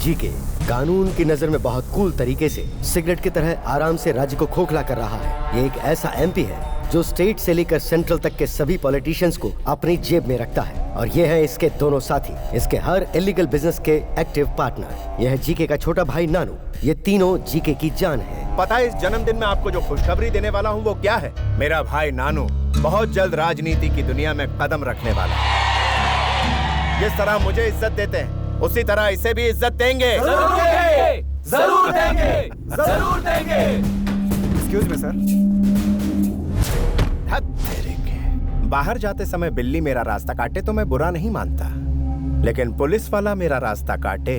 GK कानून की नजर में बहुत कूल तरीके से सिगरेट की तरह आराम से राज्य को खोखला कर रहा है। ये एक ऐसा एमपी है जो स्टेट से लेकर सेंट्रल तक के सभी पॉलिटिशियंस को अपनी जेब में रखता है, और ये है इसके दोनों साथी, इसके हर इलीगल बिजनेस के एक्टिव पार्टनर। यह है जीके का छोटा भाई नानू। ये तीनों जीके की जान है। पता है इस जन्मदिन में आपको जो खुशखबरी देने वाला हूँ वो क्या है? मेरा भाई नानू बहुत जल्द राजनीति की दुनिया में कदम रखने वाला है। जिस तरह मुझे इज्जत देते हैं उसी तरह इसे भी इज्जत देंगे। जरूर देंगे, जरूर देंगे, जरूर देंगे। Excuse me sir. बाहर जाते समय बिल्ली मेरा रास्ता काटे तो मैं बुरा नहीं मानता, लेकिन पुलिस वाला मेरा रास्ता काटे।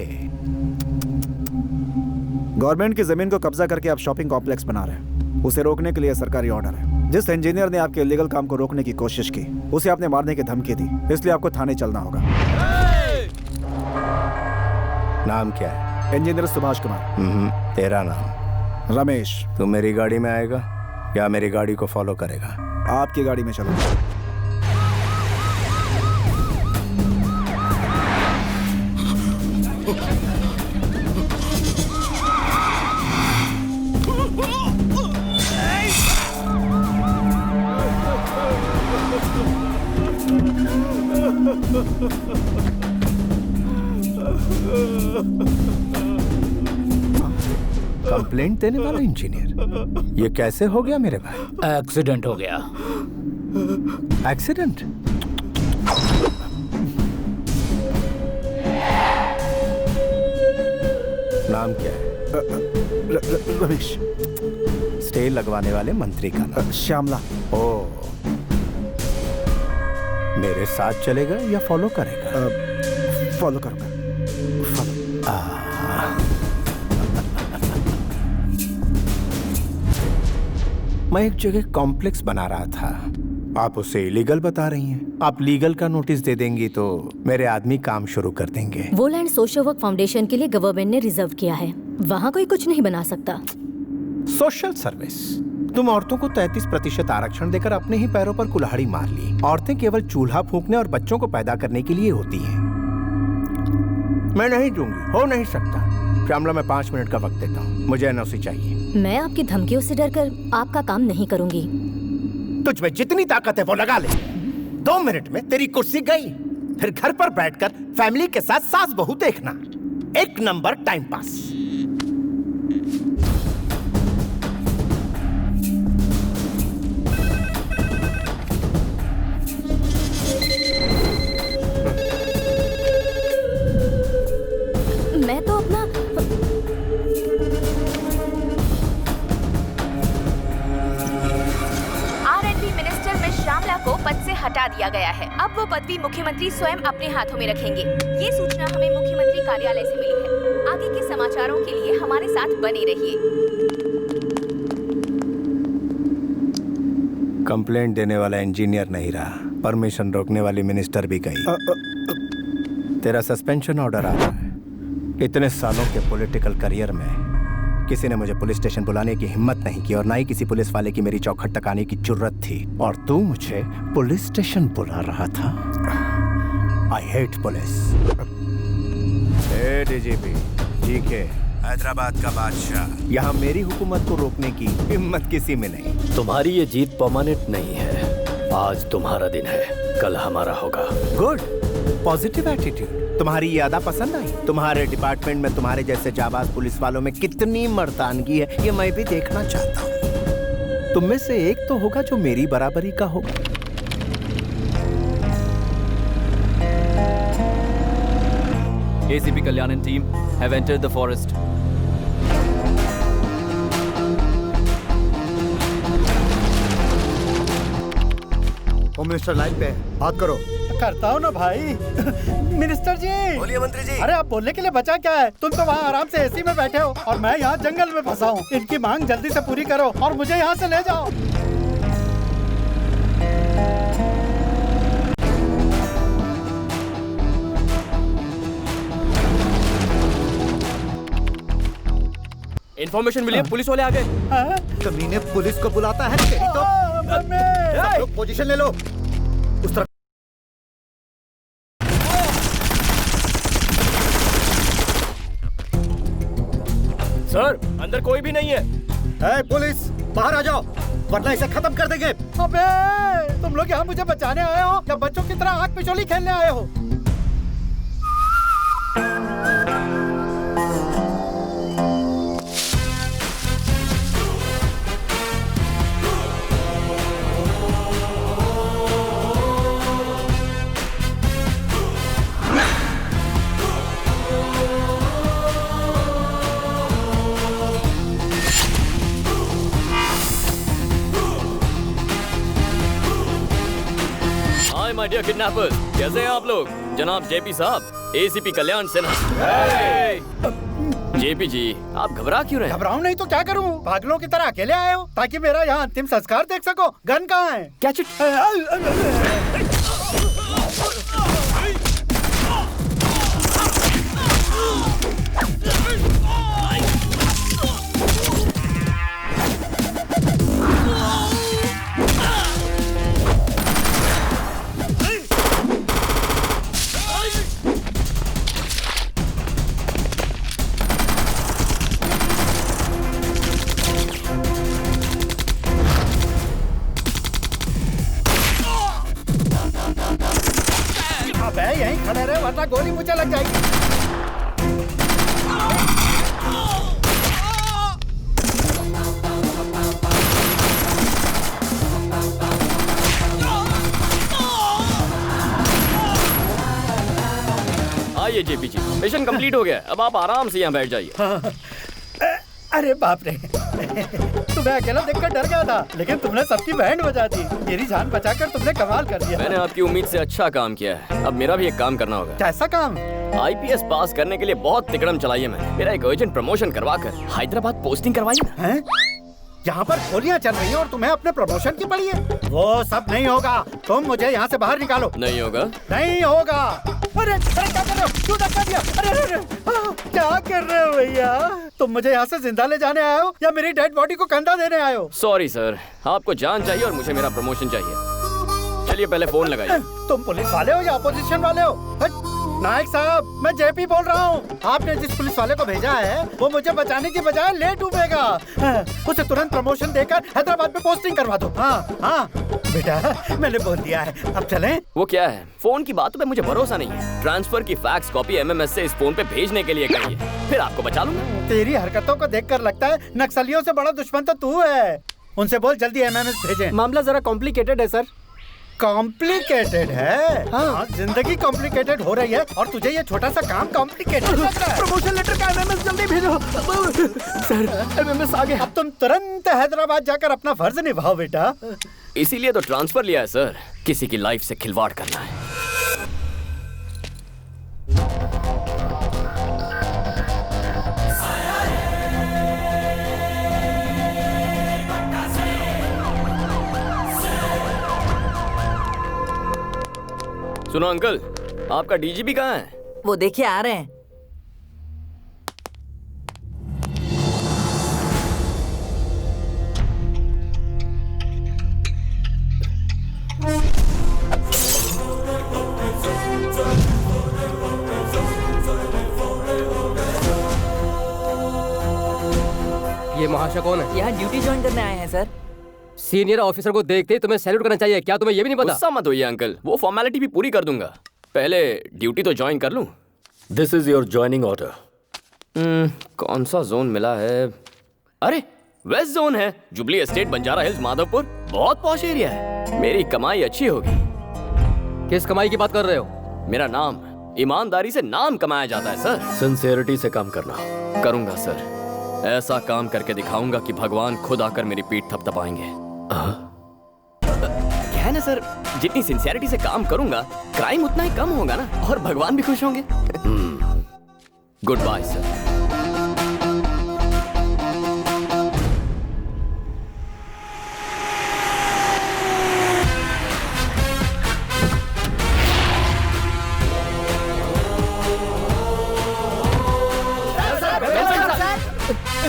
गवर्नमेंट की जमीन को कब्जा करके आप शॉपिंग कॉम्प्लेक्स बना रहे हैं, उसे रोकने के लिए सरकारी ऑर्डर है। जिस इंजीनियर ने आपके इलीगल काम को रोकने की कोशिश की उसे आपने मारने की धमकी दी, इसलिए आपको थाने चलना होगा। नाम क्या है? इंजीनियर सुभाष कुमार। तेरा नाम? रमेश। तू मेरी गाड़ी में आएगा या मेरी गाड़ी को फॉलो करेगा? आपकी गाड़ी में चलूंगा। कंप्लेंट देने वाला इंजीनियर, ये कैसे हो गया मेरे भाई? एक्सीडेंट हो गया। एक्सीडेंट? नाम क्या है? रमेश। स्टे लगवाने वाले मंत्री का नाम? श्यामला। ओ, मेरे साथ चलेगा या फॉलो करेगा? फॉलो करूंगा। मैं एक जगह कॉम्प्लेक्स बना रहा था, आप उसे इलीगल बता रही हैं। आप लीगल का नोटिस दे देंगी तो मेरे आदमी काम शुरू कर देंगे। वो लैंड सोशल वर्क फाउंडेशन के लिए गवर्नमेंट ने रिजर्व किया है, वहाँ कोई कुछ नहीं बना सकता। Social service? तुम औरतों को 33% आरक्षण देकर अपने ही पैरों पर कुल्हाड़ी मार ली। औरतें केवल चूल्हा फूंकने और बच्चों को पैदा करने के लिए होती हैं। मैं नहीं दूंगी, हो नहीं सकता। श्यामला, मैं 5 मिनट का वक्त देता हूँ, मुझे एनओसी चाहिए। मैं आपकी धमकियों से डरकर आपका काम नहीं करूंगी। तुझ में जितनी ताकत है वो लगा ले। 2 मिनट में तेरी कुर्सी गई। फिर घर पर बैठकर फैमिली के साथ सास बहू देखना, एक नंबर टाइम पास। मैं तो अपना R&D मिनिस्टर मिस श्यामला को पद से हटा दिया गया है। अब वो पदवी मुख्यमंत्री स्वयं अपने हाथों में रखेंगे। ये सूचना हमें मुख्यमंत्री कार्यालय से मिली है। आगे के समाचारों के लिए हमारे साथ बने रहिए। कंप्लेंट देने वाला इंजीनियर नहीं रहा, परमिशन रोकने वाली मिनिस्टर भी गई। तेरा सस्पेंशन ऑर्डर आ रहा है। इतने सालों के पॉलिटिकल करियर में किसी ने मुझे पुलिस स्टेशन बुलाने की हिम्मत नहीं की, और ना ही किसी पुलिस वाले की मेरी चौखट तक आने की जरूरत थी, और तू मुझे पुलिस स्टेशन बुला रहा था। I hate police. DGP GK, Hyderabad का बादशाह, यहाँ मेरी हुकूमत को रोकने की हिम्मत किसी में नहीं। तुम्हारी ये जीत परमानेंट नहीं है। आज तुम्हारा दिन है, कल हमारा होगा। Good, positive attitude. तुम्हारी ये अदा पसंद आई? तुम्हारे डिपार्टमेंट में तुम्हारे जैसे जाबाज पुलिस वालों में कितनी मर्दानगी है, ये मैं भी देखना चाहता हूँ। तुम में से एक तो होगा जो मेरी बराबरी का होगा। ACP Kalyan and team have entered the forest. Home minister line पे है, बात करो। करता हूँ ना भाई। मिनिस्टर जी। बोलिए मंत्री जी। अरे आप बोलने के लिए बचा क्या है? तुम तो वहाँ आराम से एसी में बैठे हो और मैं यहाँ जंगल में फंसा हूँ। इनकी मांग जल्दी से पूरी करो और मुझे यहाँ से ले जाओ। इन्फॉर्मेशन मिली है, पुलिस वाले आ गए। कमीने पुलिस को बुलाता है तेरी तो। सब लोग पोजीशन ले लो। उस तरफ सर, अंदर कोई भी नहीं है। ए, पुलिस बाहर आ जाओ वरना इसे खत्म कर देंगे। अबे तुम लोग यहाँ मुझे बचाने आए हो या बच्चों की तरह आग पिछोली खेलने आए हो? माय डियर किडनैपर्स, कैसे हैं आप लोग? जनाब जेपी साहब, एसीपी कल्याण सिन्हा। जेपी जी, आप घबरा क्यों रहे हैं? घबराऊं नहीं तो क्या करूं? पागलों की तरह अकेले आए हो ताकि मेरा यहाँ अंतिम संस्कार देख सको। गन कहाँ है? Catch it. अबे यहीं खड़े रहे वरना गोली मुझे लग जाएगी। आइए जेपी जी, मिशन कंप्लीट हो गया। अब आप आराम से यहाँ बैठ जाइए। अरे बाप रे तुम्हें अकेला देखकर डर गया था, लेकिन तुमने सबकी बैंड बजा दी। मेरी जान बचाकर तुमने कमाल कर दिया। मैंने आपकी उम्मीद से अच्छा काम किया है। अब मेरा भी एक काम करना होगा। कैसा काम? आईपीएस पास करने के लिए बहुत तिकड़म चलाई है मैंने। मेरा एक अर्जेंट प्रमोशन करवाकर हैदराबाद पोस्टिंग करवाई ना। हैं? यहाँ पर गोलियां चल रही हैं और तुम्हें अपने प्रमोशन की पड़ी है? वो सब नहीं होगा। तुम मुझे यहाँ से बाहर निकालो। नहीं होगा? नहीं होगा। अरे अरे क्या कर रहे हो? क्यों धक्का दिया? अरे अरे अरे क्या कर रहे हो भैया? तुम मुझे यहाँ से जिंदा ले जाने आए हो या मेरी डेड बॉडी को कंधा देने आए हो? सॉरी सर, आपको जान चाहिए और मुझे मेरा प्रमोशन चाहिए। चलिए पहले फोन लगाइए। तुम पुलिस वाले हो या अपोजिशन वाले हो? नायक साहब, मैं जेपी बोल रहा हूँ। आपने जिस पुलिस वाले को भेजा है वो मुझे बचाने की बजाय ले डूबेगा। उसे तुरंत प्रमोशन देकर हैदराबाद में पोस्टिंग करवा दो। हाँ हाँ बेटा, मैंने बोल दिया है। अब चलें? वो क्या है? फोन की बातों पे मुझे भरोसा नहीं है। ट्रांसफर की फैक्स कॉपी एमएमएस से इस फोन पे भेजने के लिए कहिए, फिर आपको बचा लूंगा। तेरी हरकतों को देखकर लगता है नक्सलियों से बड़ा दुश्मन तो तू है। उनसे बोल जल्दी एमएमएस भेजें। मामला जरा कॉम्प्लिकेटेड है सर। कॉम्प्लिकेटेड है? हाँ, जिंदगी कॉम्प्लिकेटेड हो रही है और तुझे ये छोटा सा काम कॉम्प्लिकेटेड लग रहा है। प्रमोशन लेटर का एमएमएस जल्दी भेजो। सर एमएमएस आ गया। अब तुम तुरंत हैदराबाद जाकर अपना फर्ज निभाओ बेटा। इसीलिए तो ट्रांसफर लिया है सर, किसी की लाइफ से खिलवाड़ करना है। सुनो अंकल, आपका डीजीपी कहाँ है? वो देखिए आ रहे हैं। ये महाशय कौन है? यहाँ ड्यूटी ज्वाइन करने आए हैं सर। सीनियर ऑफिसर को देखते ही तुम्हें सैल्यूट करना चाहिए। क्या तुम्हें ये भी नहीं पता? गुस्सा मत होइए अंकल, वो फॉर्मेलिटी भी पूरी कर दूंगा। पहले ड्यूटी तो ज्वाइन कर लूं। This is your joining order. कौन सा जोन मिला है? अरे वेस्ट जोन है, जुबली एस्टेट, बंजारा हिल्स, माधवपुर। बहुत पॉश एरिया है, मेरी कमाई अच्छी होगी। किस कमाई की बात कर रहे हो? मेरा नाम, ईमानदारी से नाम कमाया जाता है सर। सिंसियरिटी से काम करना। करूंगा सर, ऐसा काम करके दिखाऊंगा कि भगवान खुद आकर मेरी पीठ थपथपाएंगे। क्या है ना सर, जितनी सिंसियरिटी से काम करूंगा क्राइम उतना ही कम होगा ना, और भगवान भी खुश होंगे। Good bye sir.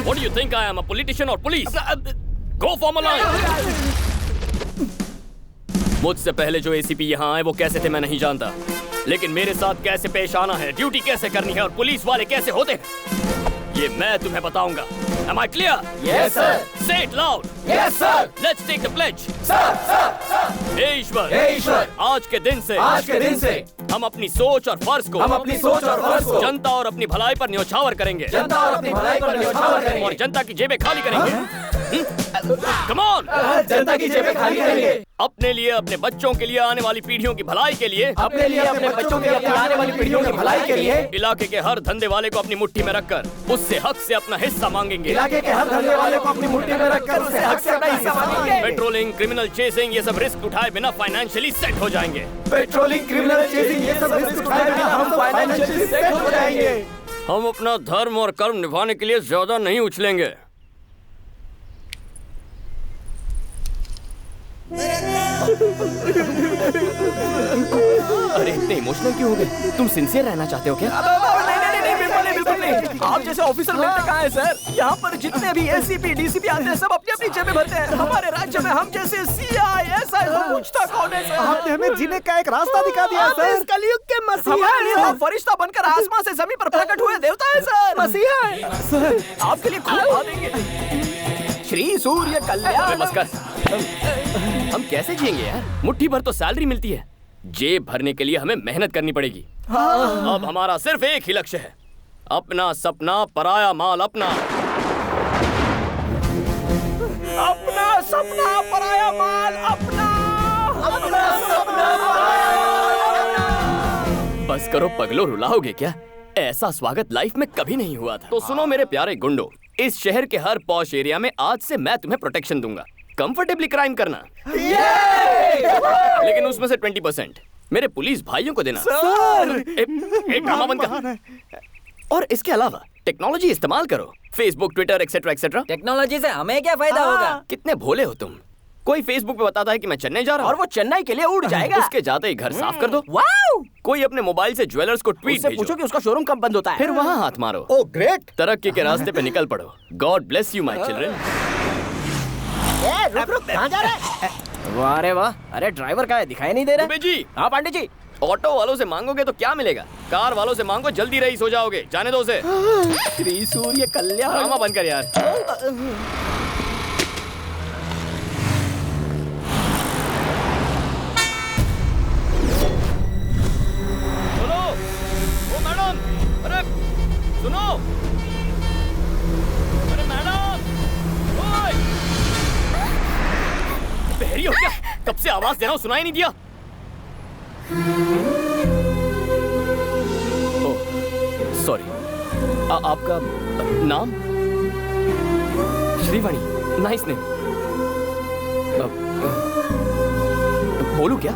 What do you think I am, a politician or police? Go form a line. मुझसे पहले जो एसीपी यहाँ आए वो कैसे थे मैं नहीं जानता, लेकिन मेरे साथ कैसे पेश आना है, ड्यूटी कैसे करनी है और पुलिस वाले कैसे होते हैं ये मैं तुम्हें बताऊंगा। Am I clear? Yes, sir. Say it loud. Yes, sir. Let's take the pledge. Sir, sir, sir. हे ईश्वर, हे ईश्वर, आज के दिन से हम अपनी सोच और फर्ज को जनता और अपनी भलाई पर न्योछावर करेंगे। और जनता की जेबें खाली करेंगे। Come on! जनता की जेबें खाली करेंगे। अपने लिए, अपने बच्चों के लिए, आने वाली पीढ़ियों की भलाई के लिए, अपने लिए, अपने बच्चों के लिए, आने वाली पीढ़ियों की भलाई के लिए इलाके के हर धंधे वाले को अपनी मुट्ठी में रखकर उससे हक से अपना हिस्सा मांगेंगे। इलाके के हर धंधे वाले को अपनी मुट्ठी में रखकर उससे हक से अपना हिस्सा मांगेंगे। पेट्रोलिंग, क्रिमिनल चेसिंग, ये सब रिस्क उठाए बिना फाइनेंशियली सेट हो जाएंगे। पेट्रोलिंग, क्रिमिनल चेसिंग, ये सब रिस्क उठाए बिना हम फाइनेंशियली सेट हो जाएंगे। हम अपना धर्म और कर्म निभाने के लिए ज्यादा नहीं उछलेंगे। अरे इतने इमोशनल क्यों हो गए? तुम सिंसियर रहना चाहते हो क्या? नहीं, बिल्कुल नहीं। आप जैसे ऑफिसर मिलते कहाँ हैं सर? यहाँ पर जितने भी एसीपी, डीसीपी आते हैं सब अपनी अपनी जेबें भरते हैं। हमारे राज्य में हम जैसे सीआई, एसआई को पूछता कौन है सर? आपने हमें जीने का एक रास्ता दिखा दिया सर। कलयुग के मसीहा हैं सर। फरिश्ता बनकर आसमान से जमीन पर प्रकट हुए देवता है सर। मसीहा है सर। आपके लिए खूब भागेंगे। श्री सूर्य कल्याण। बस कर। हम कैसे जिएंगे यार? मुट्ठी भर तो सैलरी मिलती है। जेब भरने के लिए हमें मेहनत करनी पड़ेगी। अब हमारा सिर्फ एक ही लक्ष्य है, अपना सपना पराया माल अपना। अपना सपना पराया माल अपना। अपना सपना पराया माल अपना। बस करो पगलो, रुलाओगे क्या? ऐसा स्वागत लाइफ में कभी नहीं हुआ था। तो सुनो मेरे प्यारे गुंडो, इस शहर के हर पॉश एरिया में आज से मैं तुम्हें प्रोटेक्शन दूंगा। कंफर्टेबली क्राइम करना, लेकिन उसमें से 20% मेरे पुलिस भाइयों को देना। सर! एक ड्रामा बंद कर। और इसके अलावा टेक्नोलॉजी इस्तेमाल करो, Facebook, Twitter, etcetera etcetera. Technology से हमें क्या फायदा होगा? कितने भोले हो तुम। कोई फेसबुक पे बताता है कि मैं चेन्नई जा रहा हूँ और वो चेन्नई के लिए उड़ जाएगा। उसके जाते ही घर साफ कर दो। वाओ! कोई अपने मोबाइल से ज्वेलर्स को ट्वीट उससे पूछो कि उसका शोरूम कब बंद होता है। फिर वहाँ हाथ मारो। Oh great. तरक्की के रास्ते पे निकल पड़ो। God bless you my children. रुक कहाँ जा रहा है? वाह रे वाह। अरे ड्राइवर का है, दिखाई नहीं दे रहा। दुबे जी। हाँ पांडे जी। ऑटो वालों से मांगोगे तो क्या मिलेगा? कार वालों से मांगो, जल्दी रईस हो जाओगे। जाने दो उसे। श्री सूर्य कल्याण। ड्रामा बंद कर यार। सुनो, ओ मैडम, अरे सुनो, अरे मैडम, ओए, बहरी हो क्या? कब से आवाज दे रहा हूँ, सुनाई नहीं दिया? सॉरी, आपका नाम? Shrivani, nice name. बोलूं क्या?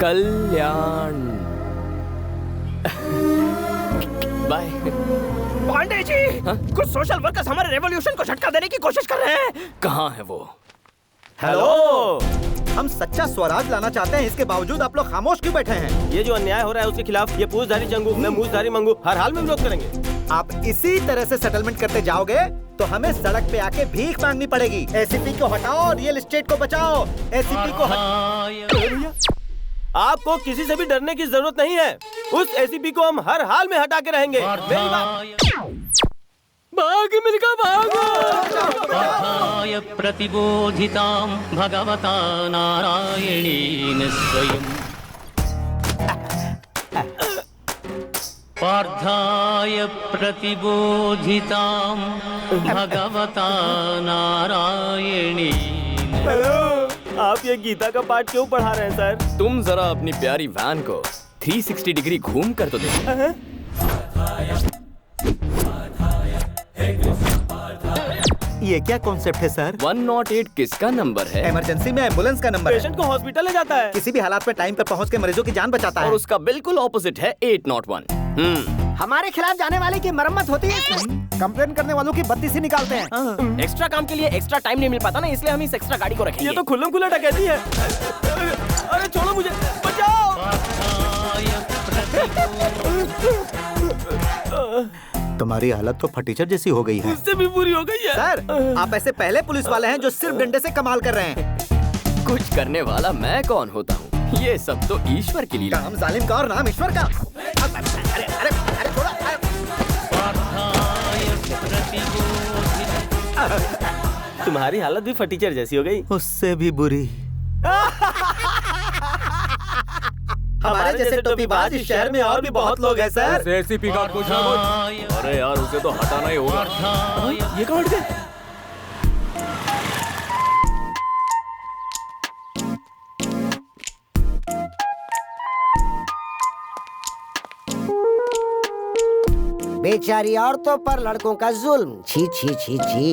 कल्याण। बाय। पांडे जी, कुछ सोशल वर्कर्स हमारे रेवोल्यूशन को झटका देने की कोशिश कर रहे हैं। कहाँ है वो? हेलो, हम सच्चा स्वराज लाना चाहते हैं, इसके बावजूद आप लोग खामोश क्यों बैठे हैं? ये जो अन्याय हो रहा है उसके खिलाफ ये पूछधारी जंगू, मैं मूछधारी मंगू, हर हाल में विरोध करेंगे। आप इसी तरह से सेटलमेंट करते जाओगे तो हमें सड़क पे आके भीख मांगनी पड़ेगी। एसीपी को हटाओ, रियल एस्टेट को बचाओ। एसीपी को आपको किसी से भी डरने की जरूरत नहीं है। उस एसीपी को हम हर हाल में हटा के रहेंगे। भाग मिलकर भागो। प्रतिबोधितां भगवता नारायणेन स्वयं पार्थाय प्रतिबोधितां भगवता नारायणेन। हेलो, आप ये गीता का पाठ क्यों पढ़ा रहे हैं सर? तुम जरा अपनी प्यारी वैन को 360 डिग्री घूम कर तो देखो। ये क्या कॉन्सेप्ट है सर? 108 किसका नंबर है? इमरजेंसी में एम्बुलेंस का नंबर है। पेशेंट को हॉस्पिटल ले जाता है। किसी भी हालात में टाइम पे पहुंच के मरीजों की जान बचाता है। और उसका बिल्कुल ऑपोजिट है 801। हमारे खिलाफ जाने वाले की मरम्मत होती है। कंप्लेन करने वालों की बत्ती से निकालते हैं। एक्स्ट्रा काम के लिए एक्स्ट्रा टाइम नहीं मिल पाता ना, इसलिए हम इस एक्स्ट्रा गाड़ी को रखेंगे। ये तो खुल्लम खुल्ला डकैती है। अरे छोड़ो मुझे, बचाओ। तुम्हारी हालत तो फटीचर जैसी हो गई है। इससे भी बुरी हो गई है। सर, आप ऐसे पहले पुलिस वाले हैं जो सिर्फ डंडे से कमाल कर रहे हैं। कुछ करने वाला मैं कौन होता हूँ? ये सब तो ईश्वर की लीला। काम जालिम का और नाम ईश्वर का। अरे छोड़ो। तुम्हारी हालत भी फटीचर जैसी हो गई। उससे भी बुरी। हमारे जैसे टोपीबाज इस शहर में और भी बहुत लोग हैं सर। एसीपी का कुछ ना कुछ। अरे यार उसे तो हटाना ही होगा। ये कहाँ हट गए? बेचारी औरतों पर लड़कों का जुल्म, छी छी छी छी।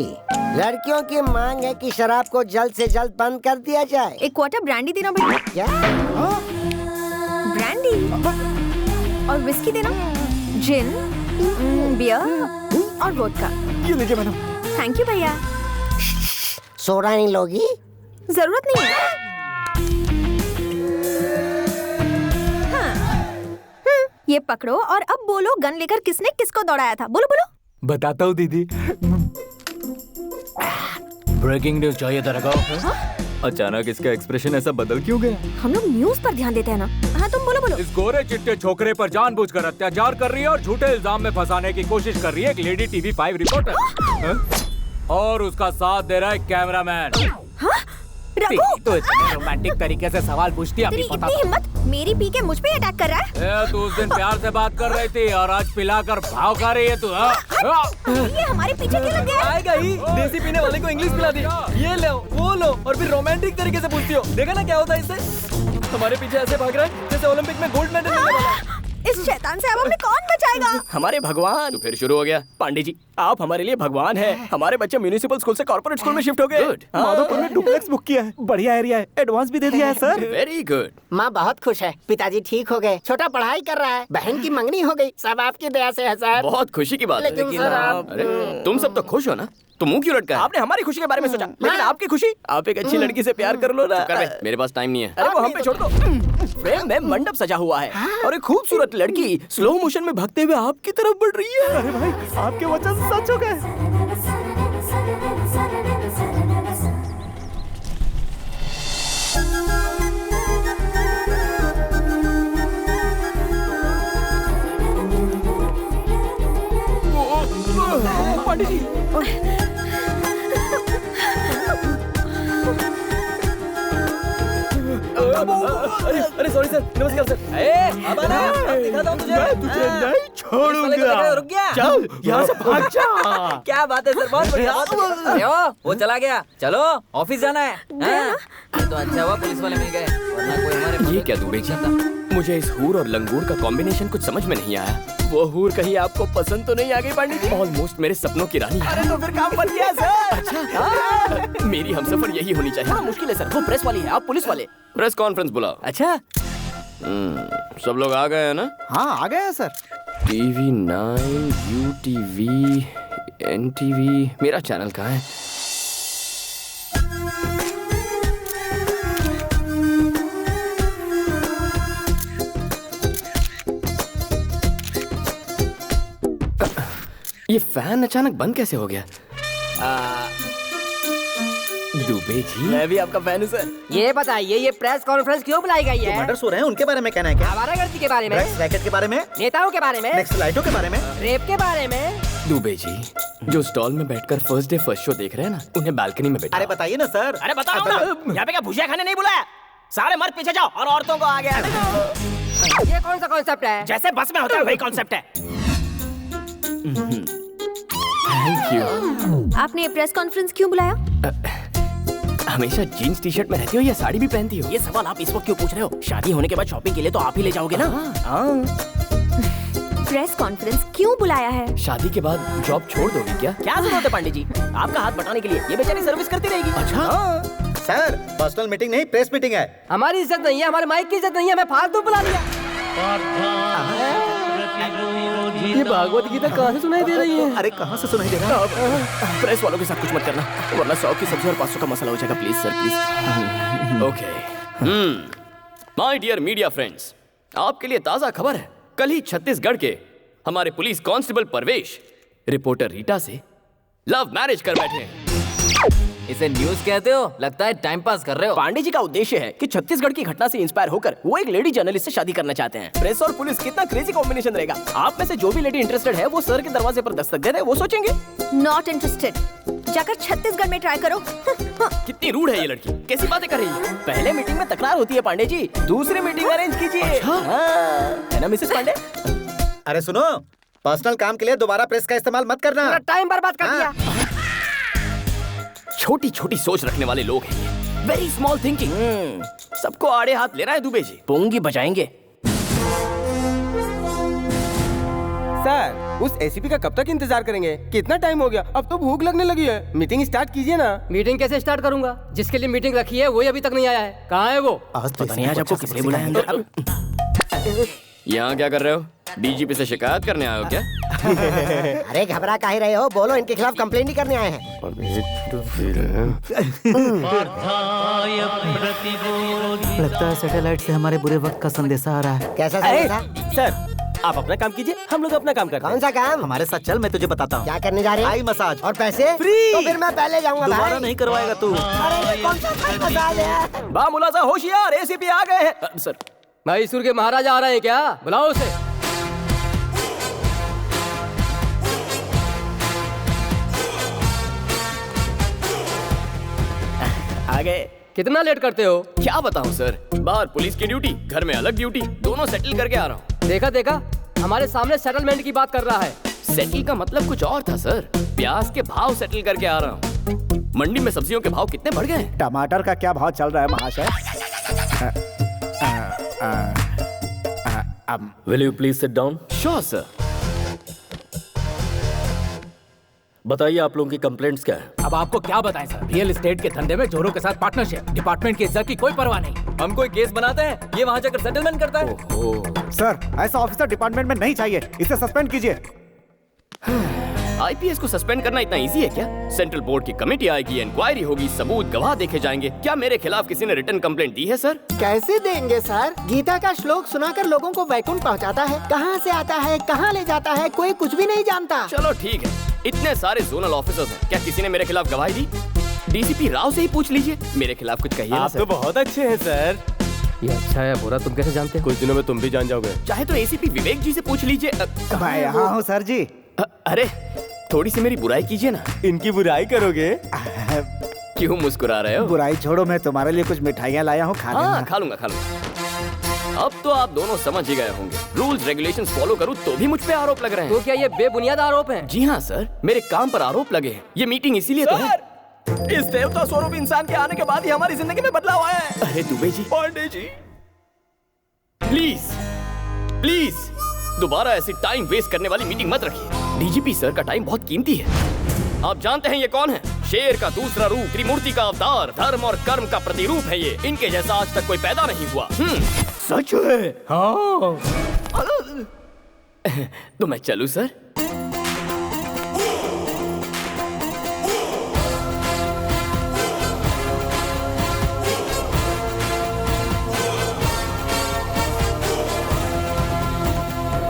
लड़कियों की मांग है कि शराब को जल्द से जल्द बंद कर दिया जाए। एक क्वार्टर ब्रांडी देना बेटा। क्या? ब्रांडी और विस्की देना, जिन, बियर और वोडका। ये लीजिए मैडम। थैंक यू भैया। सोडा नहीं लोगी? जरूरत नहीं है। ये पकड़ो और अब बोलो गन लेकर किसने किसको दौड़ाया था। बोलो बोलो। बताता हूँ दीदी। ब्रेकिंग न्यूज चाहिए था रखो। अचानक इसका एक्सप्रेशन ऐसा बदल क्यों गया? हम लोग न्यूज पर ध्यान देते हैं ना। हाँ तुम बोलो बोलो। इस गोरे चिट्टे छोकरे पर जानबूझकर अत्याचार कर रही है और झूठे इल्जाम में फंसाने की कोशिश कर रही है एक लेडी टीवी 5 रिपोर्टर। और उसका साथ दे रहा है कैमरामैन। तो इतने रोमांटिक तरीके से सवाल पूछती है। तेरी इतनी हिम्मत, मेरी पी के मुझ पे अटैक कर रहा है। तू उस दिन प्यार से बात कर रही थी और आज पिलाकर भाव खा रही है तू। ये हमारे पीछे क्यों लग गया? आएगा ही। देसी पीने वाले को इंग्लिश पिला दी। ये लो वो लो और फिर रोमांटिक तरीके से पूछती हो। देखा ना क्या होता है इससे। हमारे पीछे ऐसे भाग रहा है जैसे ओलंपिक में गोल्ड मेडल मिलने वाला है। इस शैतान से अब हमें कौन बचाएगा? हमारे भगवान। तो फिर शुरू हो गया। पांडे जी आप हमारे लिए भगवान हैं। हमारे बच्चे म्युनिसिपल स्कूल से कॉर्पोरेट स्कूल में शिफ्ट हो गए। माधोपुर में डुप्लेक्स बुक किया है। बढ़िया एरिया है। एडवांस भी दे दिया है सर। Very good. माँ बहुत खुश है। पिताजी ठीक हो गए। छोटा पढ़ाई कर रहा है। बहन की मंगनी हो गई। सब आपकी दया से है सर। बहुत खुशी की बात है। लेकिन सर आप अरे तुम सब तो खुश हो ना, तो मुंह क्यों लटका है? आपने हमारी खुशी के बारे में सोचा, लेकिन आपकी खुशी, आप एक अच्छी लड़की से प्यार कर लो ना। कर बे, मेरे पास टाइम नहीं है। अरे वो हम पे छोड़ दो। फ्रेम में मंडप सजा हुआ है और एक खूबसूरत लड़की स्लो मोशन में भागते हुए आपकी तरफ बढ़ रही है। अरे भाई आपके वचन सच हो गए। पंडित जी अरे सॉरी सर, नमस्कार सर। दिखाता हूँ तुझे। मैं तुझे नहीं छोड़ूंगा। रुक गया। चल यहाँ से भाग जा। क्या बात है सर, बहुत बढ़िया। अरे वो चला गया। चलो ऑफिस जाना है। ये तो अच्छा हुआ पुलिस वाले मिल गए, वरना कोई हमारे। ये क्या दुबे जी? मुझे इस हूर और लंगूर का कॉम्बिनेशन कुछ समझ में नहीं आया। वो हूर कहीं आपको पसंद तो नहीं आ गई पांडे जी? ऑलमोस्ट मेरे सपनों की रानी है। अरे तो फिर काम बन गया सर। अच्छा मेरी हमसफर यही होनी चाहिए। थोड़ा मुश्किल है सर, वो प्रेस वाली है, आप पुलिस वाले। प्रेस कॉन्फ्रेंस बुलाओ। अच्छा सब लोग आ गए हैं ना? हाँ आ गए हैं सर। TV 9, UTV, NTV, मेरा चैनल कहाँ है? ये फैन अचानक बंद कैसे हो गया? दुबे जी मैं भी आपका फैन हूँ सर। ये बताइए ये प्रेस कॉन्फ्रेंस क्यों बुलाई गई है? मर्डर्स हो रहे हैं, उनके बारे में कहना है क्या? आवारागर्दी के बारे में, रैकेट के बारे में, नेताओं के बारे में, नक्सलाइटों के बारे में, रेप के बारे में। दुबे जी जो स्टॉल में बैठकर फर्स्ट डे फर्स्ट शो देख रहे हैं ना, उन्हें बालकनी में बैठा। अरे बताइए ना सर। अरे बताओ ना, यहाँ पे क्या भुजिया खाने नहीं बुलाया? सारे मर्द पीछे जाओ और औरतों को आगे आने दो। ये कौन सा कॉन्सेप्ट है? जैसे बस में होता है वही कॉन्सेप्ट है। Thank you. आपने प्रेस कॉन्फ्रेंस क्यों बुलाया? हमेशा जीन्स टी शर्ट में रहती हो या साड़ी भी पहनती हो? ये सवाल आप इस वक्त क्यों पूछ रहे हो? शादी होने के बाद शॉपिंग के लिए तो आप ही ले जाओगे ना। प्रेस कॉन्फ्रेंस क्यों बुलाया है? शादी के बाद जॉब छोड़ दोगे क्या? क्या जरूरत है पांडे जी आपका हाथ बटाने के लिए? ये बेचारी सर्विस करती रहेगी। अच्छा सर पर्सनल मीटिंग नहीं, प्रेस मीटिंग है। हमारी इज्जत नहीं है, हमारे माइक की इज्जत नहीं है, हमें फालतू बुला लिया। ये भागवत गीता कहाँ से सुनाई दे रही है? अरे कहाँ से सुनाई दे रहा है? प्रेस वालों के साथ कुछ मत करना, वरना 100 की सब्जी और 500 का मसाला हो जाएगा। Please sir please. Okay my dear media friends, आपके लिए ताजा खबर है। कल ही छत्तीसगढ़ के हमारे पुलिस कांस्टेबल परवेश रिपोर्टर रीटा से लव मैरिज कर बैठे हैं। इसे न्यूज कहते हो? लगता है टाइम पास कर रहे हो। पांडे जी का उद्देश्य है कि छत्तीसगढ़ की घटना से इंस्पायर होकर वो एक लेडी जर्नलिस्ट से शादी करना चाहते हैं। प्रेस और पुलिस कितना क्रेजी कॉम्बिनेशन रहेगा। आप में से जो भी लेडी इंटरेस्टेड है वो सर के दरवाजे पर दस्तक दे दे, वो सोचेंगे। Not interested. जाकर छत्तीसगढ़ में ट्राई करो। कितनी रूड है ये लड़की, कैसी बातें कर रही है? पहले मीटिंग में तकरार होती है पांडे जी, दूसरी मीटिंग अरेंज कीजिए। है ना मिसेस पांडे? अरे सुनो, पर्सनल काम के लिए दोबारा प्रेस का इस्तेमाल मत करना। टाइम बर्बाद कर दिया। छोटी छोटी सोच रखने वाले लोग हैं ये, वेरी स्मॉल थिंकिंग। सबको आड़े हाथ ले रहा है दुबे जी। पोंगी बजाएंगे। सर, उस एसीपी का कब तक इंतजार करेंगे? कितना टाइम हो गया, अब तो भूख लगने लगी है। मीटिंग स्टार्ट कीजिए ना। मीटिंग कैसे स्टार्ट करूंगा? जिसके लिए मीटिंग रखी है वही अभी तक नहीं आया है। कहाँ है वो? पता नहीं आज आपको किसने बुलाया अंदर। यहाँ क्या कर रहे हो? डीजीपी से शिकायत करने आए हो क्या? अरे घबरा काहे रहे हो? बोलो, इनके खिलाफ कंप्लेंट ही करने आए हैं। लगता है सैटेलाइट से हमारे बुरे वक्त का संदेशा आ रहा है। कैसा संदेशा? सर, आप अपना काम कीजिए, हम लोग अपना काम करते हैं। कौन सा काम? हमारे साथ चल, मैं तुझे बताता हूँ। क्या करने जा रहे हैं? आई मसाज और पैसे फ्री। तो फिर मैं पहले जाऊंगा। दोबारा नहीं करवाएगा तू। अरे कौन सा थाई मसाज है? बा मुलाजा होशियार, एसीपी आ गए हैं। सर, मैसूर के महाराजा आ रहे हैं क्या? बुलाओ उसे। आ गए। कितना लेट करते हो? क्या बताऊं सर, बाहर पुलिस की ड्यूटी, घर में अलग ड्यूटी, दोनों सेटल करके आ रहा हूँ। देखा हमारे सामने सेटलमेंट की बात कर रहा है। सेटल का मतलब कुछ और था सर, प्याज के भाव सेटल करके आ रहा हूँ। मंडी में सब्जियों के भाव कितने बढ़ गए? टमाटर का क्या भाव चल रहा है महाशय? Will you please sit down? Sure sir. बताइए आप लोगों की कंप्लेंट्स क्या है? अब आपको क्या बताएं सर, रियल एस्टेट के धंधे में जोरों के साथ पार्टनरशिप, डिपार्टमेंट की इज्जत की कोई परवाह नहीं। हम कोई केस बनाते हैं, ये वहाँ जाकर सेटलमेंट करता है। सर, ऐसा ऑफिसर डिपार्टमेंट में नहीं चाहिए, इसे सस्पेंड कीजिए। आईपीएस को सस्पेंड करना इतना इजी है क्या? सेंट्रल बोर्ड की कमेटी आएगी, इंक्वायरी होगी, सबूत गवाह देखे जाएंगे। क्या मेरे खिलाफ किसी ने रिटर्न कंप्लेंट दी है सर? कैसे देंगे सर? गीता का श्लोक सुनाकर लोगों को वैकुंठ पहुंचाता है, कहां से आता है, कहां ले जाता है, कोई कुछ भी नहीं जानता। चलो ठीक है, इतने सारे जोनल ऑफिसर्स हैं, क्या किसी ने मेरे खिलाफ गवाही दी? डीसीपी राव से ही पूछ लीजिए, मेरे खिलाफ कुछ कहिए ना सर। आप तो बहुत अच्छे हैं सर। ये अच्छा है बुरा तुम कैसे जानते हो? कुछ दिनों में तुम भी जान जाओगे। चाहे तो एसीपी विवेक जी से पूछ लीजिए। मैं यहाँ हूँ सर जी। अरे थोड़ी सी मेरी बुराई कीजिए ना। इनकी बुराई करोगे? क्यों मुस्कुरा रहे हो? बुराई छोड़ो, मैं तुम्हारे लिए कुछ मिठाइयाँ लाया हूँ, खा लेना। खा लूंगा। अब तो आप दोनों समझ ही गए होंगे, रूल्स रेगुलेशंस फॉलो करूं तो भी मुझ पे आरोप लग रहे हैं। तो क्या ये बेबुनियाद आरोप हैं? जी हाँ सर, मेरे काम पर आरोप लगे हैं। ये मीटिंग इसीलिए तो है। इस देवता स्वरूप इंसान के आने के बाद ही हमारी जिंदगी में बदलाव आया है। अरे दुबे जी, पांडे जी, प्लीज दोबारा ऐसी टाइम वेस्ट करने वाली मीटिंग मत रखिए। डीजीपी सर का टाइम बहुत कीमती है। आप जानते हैं ये कौन है? शेर का दूसरा रूप, त्रिमूर्ति का अवतार, धर्म और कर्म का प्रतिरूप है ये। इनके जैसा आज तक कोई पैदा नहीं हुआ। सच है? हाँ। तो मैं चलूं सर?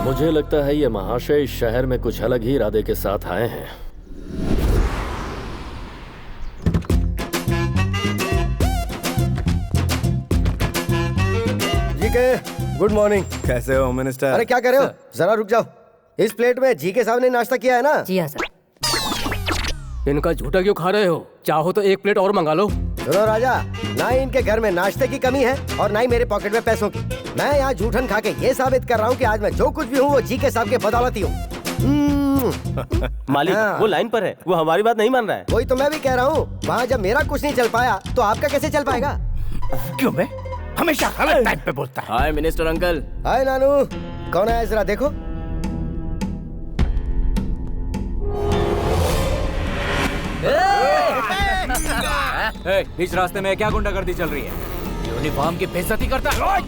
मुझे लगता है ये महाशय इस शहर में कुछ अलग ही इरादे के साथ आए हैं। जी के गुड मॉर्निंग। कैसे हो मिनिस्टर? अरे क्या कर रहे हो? जरा रुक जाओ। इस प्लेट में जी के साहब ने नाश्ता किया है ना? जी हाँ सर। इनका झूठा क्यों खा रहे हो? चाहो तो एक प्लेट और मंगा लो। सुनो राजा, ना ही इनके घर में नाश्ते की कमी है और ना ही मेरे पॉकेट में पैसों की। मैं यहाँ झूठन खा के ये साबित कर रहा हूँ कि आज मैं जो कुछ भी हूँ वो जी के साहब के बदौलत ही हूँ। मालिक, वो लाइन पर है, वो हमारी बात नहीं मान रहा है। वही तो मैं भी कह रहा हूँ, वहाँ जब मेरा कुछ नहीं चल पाया तो आपका कैसे चल पाएगा? क्यों? मैं हमेशा गलत टाइम पे बोलता है। हाय मिनिस्टर अंकल। हाय नानू, कौन है जरा देखो। बीच रास्ते में क्या गुंडागर्दी चल रही है? यूनिफॉर्म की बेइज्जती करता है।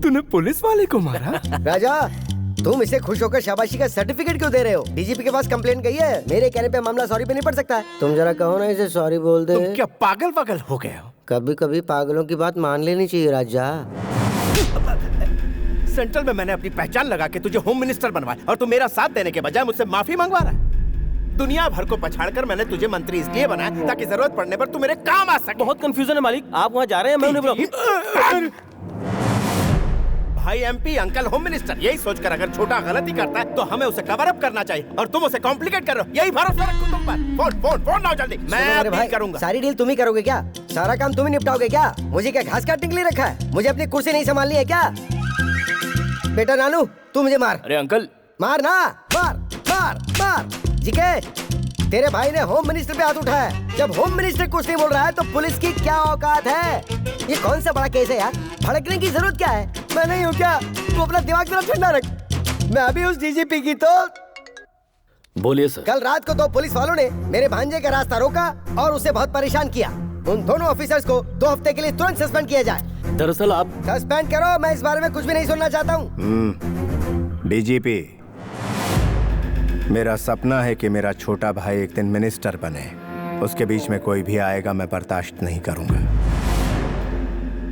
तूने पुलिस वाले को मारा? राजा, तुम इसे खुश होकर शाबाशी का सर्टिफिकेट क्यों दे रहे हो? डीजीपी के पास कंप्लेंट गई है, मेरे कहने पे मामला सॉरी पे नहीं पड़ सकता है। तुम जरा कहो ना इसे सॉरी बोल दे। तुम क्या पागल हो गए हो? कभी कभी पागलों की बात मान लेनी चाहिए राजा। सेंट्रल में मैंने अपनी पहचान लगा के तुझे होम मिनिस्टर बनवाया और तू मेरा साथ देने के बजाय मुझसे माफी मंगवा रहा है। दुनिया भर को पछाड़कर मैंने तुझे मंत्री इसलिए बनाया ताकि जरूरत पड़ने पर तू मेरे काम आ सके। बहुत कंफ्यूजन है मालिक, आप वहाँ जा रहे हैं, मैं उन्हें भाई एमपी, अंकल होम मिनिस्टर। यही सोचकर अगर छोटा गलती करता है तो हमें उसे कवर अप करना चाहिए, और तुम उसे कॉम्प्लिकेट कर रहे हो। यही भरोसा रखो तुम पर। फोन फोन फोन लाओ जल्दी, मैं डील करूंगा। सारी डील तुम ही करोगे क्या? सारा काम तुम ही निपटाओगे क्या? मुझे क्या घास काटने के लिए रखा है? मुझे अपनी कुर्सी नहीं संभालनी है क्या? बेटा नानू, तू मुझे मार। अरे अंकल, मार ना, मार मार मार। जीके, तेरे भाई ने होम मिनिस्टर पे हाथ उठाया है। जब होम मिनिस्टर कुछ नहीं बोल रहा है तो पुलिस की क्या औकात है? ये कौन सा बड़ा केस है यार? भड़कने की जरूरत क्या है? मैं नहीं हूँ क्या? तू अपना दिमाग जरा ठंडा रख। मैं अभी उस डीजीपी की तो बोलिए सर। कल रात को 2 पुलिस वालों ने मेरे भांजे का रास्ता रोका और उसे बहुत परेशान किया। उन दोनों ऑफिसर्स को 2 हफ्ते के लिए तुरंत सस्पेंड किया जाए। दरअसल आप सस्पेंड करो, मैं इस बारे में कुछ भी नहीं सुनना चाहता हूँ। डीजीपी, मेरा सपना है कि मेरा छोटा भाई एक दिन मिनिस्टर बने। उसके बीच में कोई भी आएगा मैं बर्दाश्त नहीं करूंगा।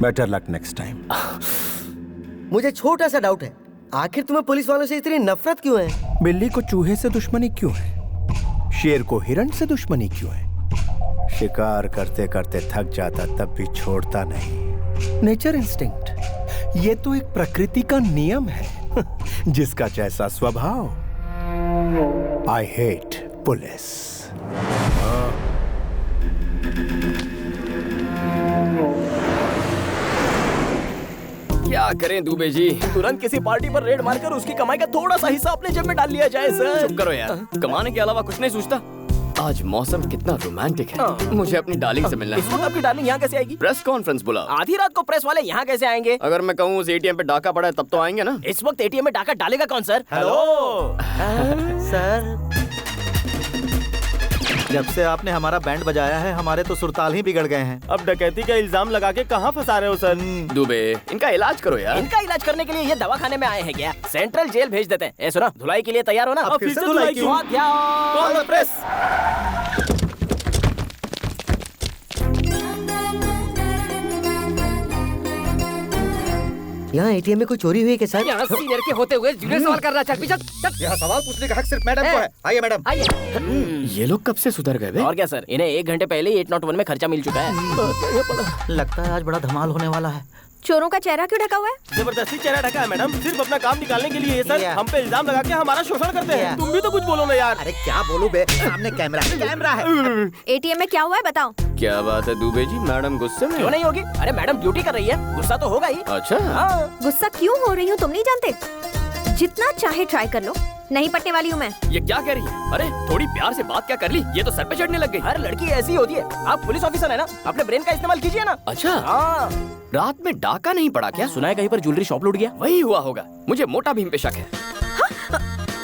Better luck next time. मुझे छोटा सा डाउट है, आखिर तुम्हें पुलिस वालों से इतनी नफरत क्यों है? बिल्ली को चूहे से दुश्मनी क्यों है? शेर को हिरण से दुश्मनी क्यों है? शिकार करते करते थक जाता तब भी छोड़ता नहीं। नेचर इंस्टिंक्ट, ये तो एक प्रकृति का नियम है। जिसका जैसा स्वभाव। I hate police. क्या करें दुबे जी, तुरंत किसी पार्टी पर रेड मारकर उसकी कमाई का थोड़ा सा हिस्सा अपने जेब में डाल लिया जाए सर। चुप करो यार, कमाने के अलावा कुछ नहीं सोचता। आज मौसम कितना रोमांटिक है। मुझे अपनी डार्लिंग से मिलना है। इस वक्त आपकी डार्लिंग यहाँ कैसे आएगी? प्रेस कॉन्फ्रेंस बुला। आधी रात को प्रेस वाले यहाँ कैसे आएंगे? अगर मैं कहूँ उस एटीएम पे डाका पड़ा है तब तो आएंगे ना। इस वक्त एटीएम में डाका डालेगा कौन सर? हेलो सर, जब से आपने हमारा बैंड बजाया है हमारे तो सुरताल ही बिगड़ गए हैं। अब डकैती का इल्जाम लगा के कहाँ फंसा रहे हो सर? दुबे, इनका इलाज करो यार। इनका इलाज करने के लिए ये दवाखाने में आए हैं क्या? सेंट्रल जेल भेज देते हैं। ए सुनो, धुलाई के लिए तैयार हो ना? अब फिर से धुलाई क्यों? Call the press. यहाँ एटीएम में कोई चोरी हुई है क्या सर? यहाँ सीनियर के होते हुए जूनियर सवाल करना चाहती। चल यहाँ सवाल पूछने का हक सिर्फ मैडम को है। आइए मैडम। आइए। ये लोग कब से सुधर गए? और क्या सर, इन्हें 1 घंटे पहले 801 में खर्चा मिल चुका है। लगता है आज बड़ा धमाल होने वाला है। चोरों का चेहरा क्यों ढका हुआ है? जबरदस्ती चेहरा ढका है मैडम, सिर्फ अपना काम निकालने के लिए। ये सर हम पे इल्जाम लगा के हमारा शोषण करते हैं। तुम भी तो कुछ बोलो ना यार। अरे क्या बोलूं बे, सामने कैमरा है। एटीएम में क्या हुआ है बताओ। क्या बात है दुबे जी, मैडम गुस्से में? क्यों नहीं होगी? अरे मैडम ड्यूटी कर रही है, गुस्सा तो होगा ही। अच्छा गुस्सा क्यों हो रही हूँ तुम नहीं जानते? जितना चाहे ट्राई कर लो, नहीं पटने वाली हूँ मैं। ये क्या कह रही है? अरे थोड़ी प्यार से बात क्या कर ली, ये तो सर पे चढ़ने लग गई। हर लड़की ऐसी होती है। आप पुलिस ऑफिसर है ना, अपने ब्रेन का इस्तेमाल कीजिए ना। अच्छा रात में डाका नहीं पड़ा क्या? सुना है कहीं पर ज्वेलरी शॉप लूट गया। वही हुआ होगा, मुझे मोटा भीम पे शक है।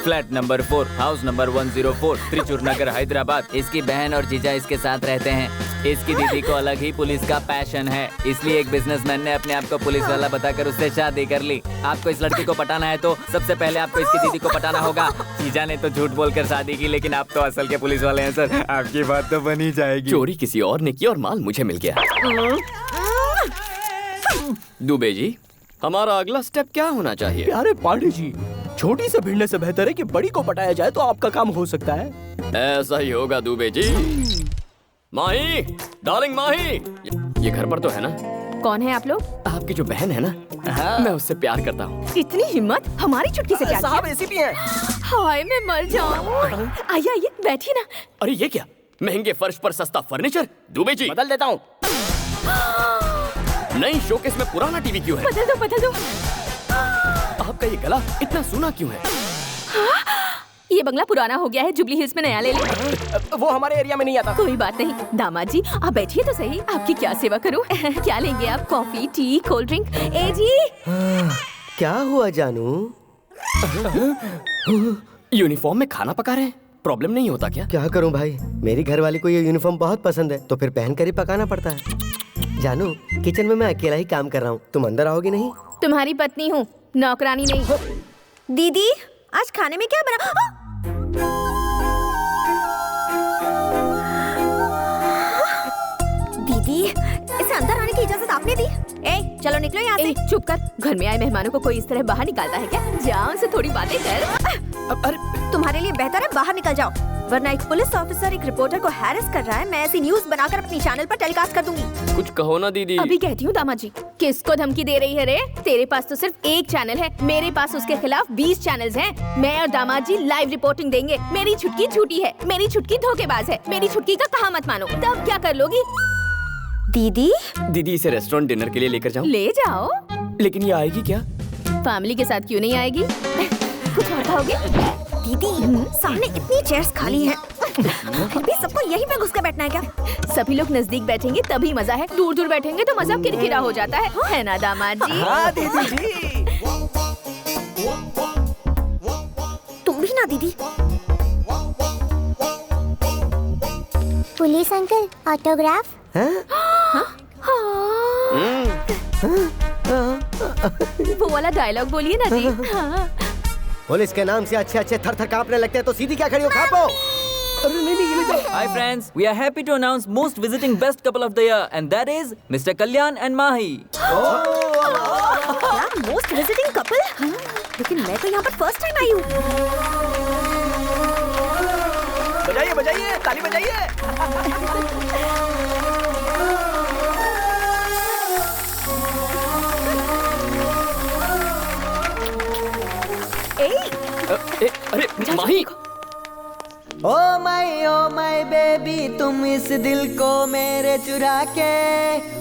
Flat number 4, house number 104, Trichur Nagar, Hyderabad. इसकी बहन और जीजा इसके साथ रहते हैं। इसकी दीदी को अलग ही पुलिस का पैशन है, इसलिए एक बिजनेसमैन ने अपने आप को पुलिस वाला बताकर उससे शादी कर ली। आपको इस लड़की को पटाना है तो सबसे पहले आपको इसकी दीदी को पटाना होगा। जीजा ने तो झूठ बोलकर शादी की, लेकिन आप तो असल के पुलिस वाले हैं सर। आपकी बात तो बनी जाएगी। चोरी किसी और ने की और माल मुझे मिल गया। दुबे जी, हमारा अगला स्टेप क्या होना चाहिए? प्यारे पांडे जी, छोटी से भिड़ने से बेहतर है कि बड़ी को पटाया जाए तो आपका काम हो सकता है। ऐसा ही होगा दुबे जी। माही, डार्लिंग माही, ये घर पर तो है ना? कौन है आप लोग? आपकी जो बहन है ना, मैं उससे प्यार करता हूँ। इतनी हिम्मत, हमारी चुटकी से प्यार किया? साहब एसीपी हैं। हाय मैं मर जाऊँ। आइए आइए बैठिए ना। अरे ये क्या, महंगे फर्श पर सस्ता फर्नीचर? दुबे जी बदल देता हूँ। नई शोकेस में पुराना टीवी क्यों है? बदल दो बदल दो। आपका ये गला इतना सूना क्यों है? ये बंगला पुराना हो गया है, जुबली हिल्स में नया ले ले। वो हमारे एरिया में नहीं आता। कोई बात नहीं दामाद जी, आप बैठिए तो सही, आपकी क्या सेवा करूं? क्या लेंगे आप? Coffee, tea, cold drink? ए जी क्या हुआ जानू? यूनिफॉर्म में खाना पका रहे हैं, प्रॉब्लम नहीं होता क्या? क्या करूं भाई, मेरी घरवाली को ये यूनिफॉर्म बहुत पसंद है तो फिर पहन कर ही पकाना पड़ता है। जानू, किचन में मैं अकेला ही काम कर रहा हूँ, तुम अंदर आओगी नहीं? तुम्हारी पत्नी हूँ, नौकरानी नहीं। दीदी आज खाने में क्या बना? दीदी इसे अंदर आने की इजाजत आपने दी? ए चलो निकलो यहाँ से। चुप कर, घर में आए मेहमानों को कोई इस तरह बाहर निकालता है क्या? जाओ उनसे थोड़ी बातें कर। अरे तुम्हारे लिए बेहतर है बाहर निकल जाओ, वरना एक पुलिस ऑफिसर एक रिपोर्टर को हैरेस कर रहा है। मैं ऐसी न्यूज बनाकर अपनी चैनल पर टेलीकास्ट कर दूंगी। कुछ कहो ना दीदी। अभी कहती हूँ दामाद जी। किसको धमकी दे रही है रे? तेरे पास तो सिर्फ एक चैनल है, मेरे पास उसके खिलाफ 20 चैनल्स हैं। मैं और दामाद जी लाइव रिपोर्टिंग देंगे। मेरी छुटकी झूठी है, मेरी छुटकी धोखेबाज है, मेरी छुटकी का कहा मत मानो। तब क्या कर लोगी? दीदी दीदी इसे रेस्टोरेंट डिनर के लिए लेकर जाओ। ले जाओ। लेकिन ये आएगी क्या? फैमिली के साथ क्यों नहीं आएगी? कुछ और खाओगे? दीदी सामने इतनी चेयर्स खाली हैं। फिर भी सबको यहीं पे घुस कर बैठना है क्या? सभी लोग नजदीक बैठेंगे तभी मजा है, दूर दूर बैठेंगे तो मजा किरकिरा हो जाता है ना दामाद जी? हाँ दीदी जी। तुम भी ना दीदी। Police uncle, autograph. वो वाला डायलॉग बोलिए ना जी। हाँ। पुलिस के नाम से अच्छे अच्छे थर थर कांपने लगते हैं तो सीधी क्या खड़ी हो? खापो। Hi friends, we are happy to announce most visiting best couple of the year, and that is Mr. Kalyan and Mahi. क्या मोस्ट विजिटिंग कपल? लेकिन मैं तो यहाँ पर फर्स्ट टाइम आई हूँ। बजाइए बजाइए, ताली बजाइए। अरे माही। ओ माय बेबी, तुम इस दिल को मेरे चुरा के।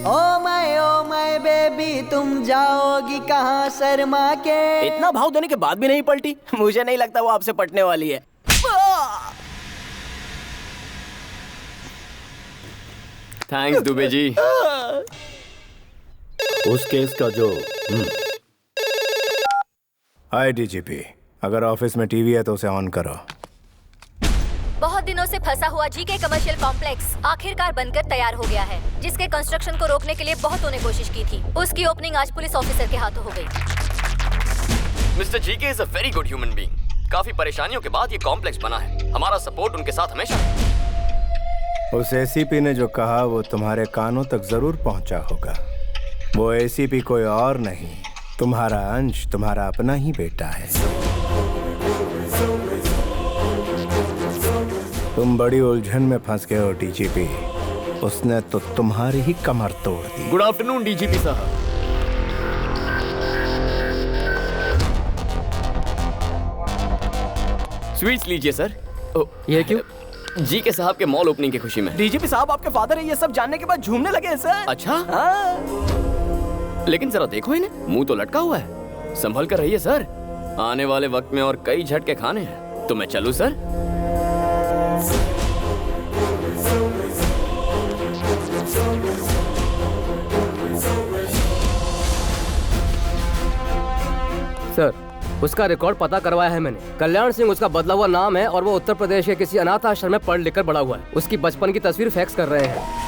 ओ माय बेबी, तुम जाओगी कहाँ शर्मा के। इतना भाव देने के बाद भी नहीं पलटी? मुझे नहीं लगता वो आपसे पटने वाली है। थैंक्स दुबे जी। उस केस का जो हाय डीजीपी, अगर ऑफिस में टीवी है तो उसे ऑन करो। बहुत दिनों से फंसा हुआ जीके कमर्शियल कॉम्प्लेक्स आखिरकार बनकर तैयार हो गया है, जिसके कंस्ट्रक्शन को रोकने के लिए बहुतों ने कोशिश की थी। उसकी ओपनिंग आज पुलिस ऑफिसर के हाथों हो गई। Mister GK is a very good human being. काफी परेशानियों के बाद ये कॉम्प्लेक्स बना है। हमारा सपोर्ट उनके साथ हमेशा है। उस एसीपी ने जो कहा वो तुम्हारे कानों तक जरूर पहुंचा होगा। वो एसीपी कोई और नहीं, तुम्हारा अंश, तुम्हारा अपना ही बेटा है। तुम बड़ी उलझन में फंस गए हो डीजीपी। उसने तो तुम्हारी ही कमर तोड़ दी। गुड आफ्टरनून डीजीपी साहब। स्वीट्स लीजिए सर। ये क्यों? जीके साहब के मॉल ओपनिंग की खुशी में। डीजीपी साहब आपके फादर है, ये सब जानने के बाद झूमने लगे हैं सर। अच्छा? हाँ। लेकिन जरा देखो इन्हें, मुंह तो लटका हुआ है। संभल कर रहिए सर, आने वाले वक्त में और कई झटके खाने हैं। तो मैं चलूं सर? सर, उसका रिकॉर्ड पता करवाया है मैंने। कल्याण सिंह उसका बदला हुआ नाम है और वो उत्तर प्रदेश के किसी अनाथ आश्रम में पढ़ लिख कर बड़ा हुआ है। उसकी बचपन की तस्वीर फैक्स कर रहे हैं।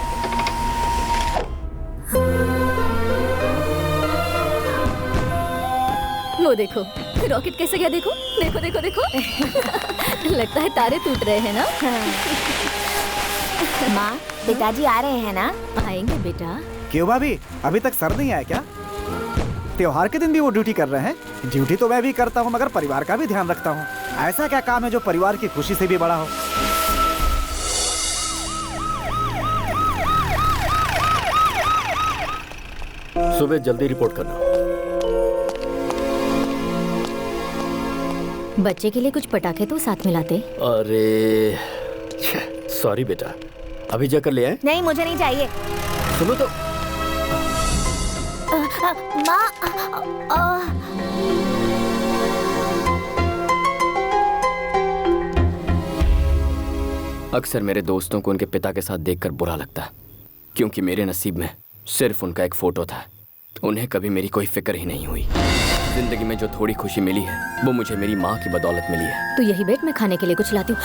वो देखो रॉकेट कैसे गया, देखो देखो देखो देखो। लगता है तारे टूट रहे हैं ना। माँ, पिताजी आ रहे हैं ना? आएंगे बेटा। क्यों भाभी, अभी तक सर नहीं आया क्या? त्योहार के दिन भी वो ड्यूटी कर रहे हैं? ड्यूटी तो मैं भी करता हूँ, मगर परिवार का भी ध्यान रखता हूँ। ऐसा क्या काम है जो परिवार की खुशी से भी बड़ा हो? सुबह जल्दी रिपोर्ट करना। बच्चे के लिए कुछ पटाखे तो साथ में लाते। अरे सॉरी बेटा, अभी जाकर ले आए। नहीं, मुझे नहीं चाहिए। सुनो तो। माँ, अक्सर मेरे दोस्तों को उनके पिता के साथ देखकर बुरा लगता है, क्योंकि मेरे नसीब में सिर्फ उनका एक फोटो था। उन्हें कभी मेरी कोई फिक्र ही नहीं हुई। जिंदगी में जो थोड़ी खुशी मिली है वो मुझे मेरी माँ की बदौलत मिली है। तू यही बैठ, मैं खाने के लिए कुछ लाती हूँ।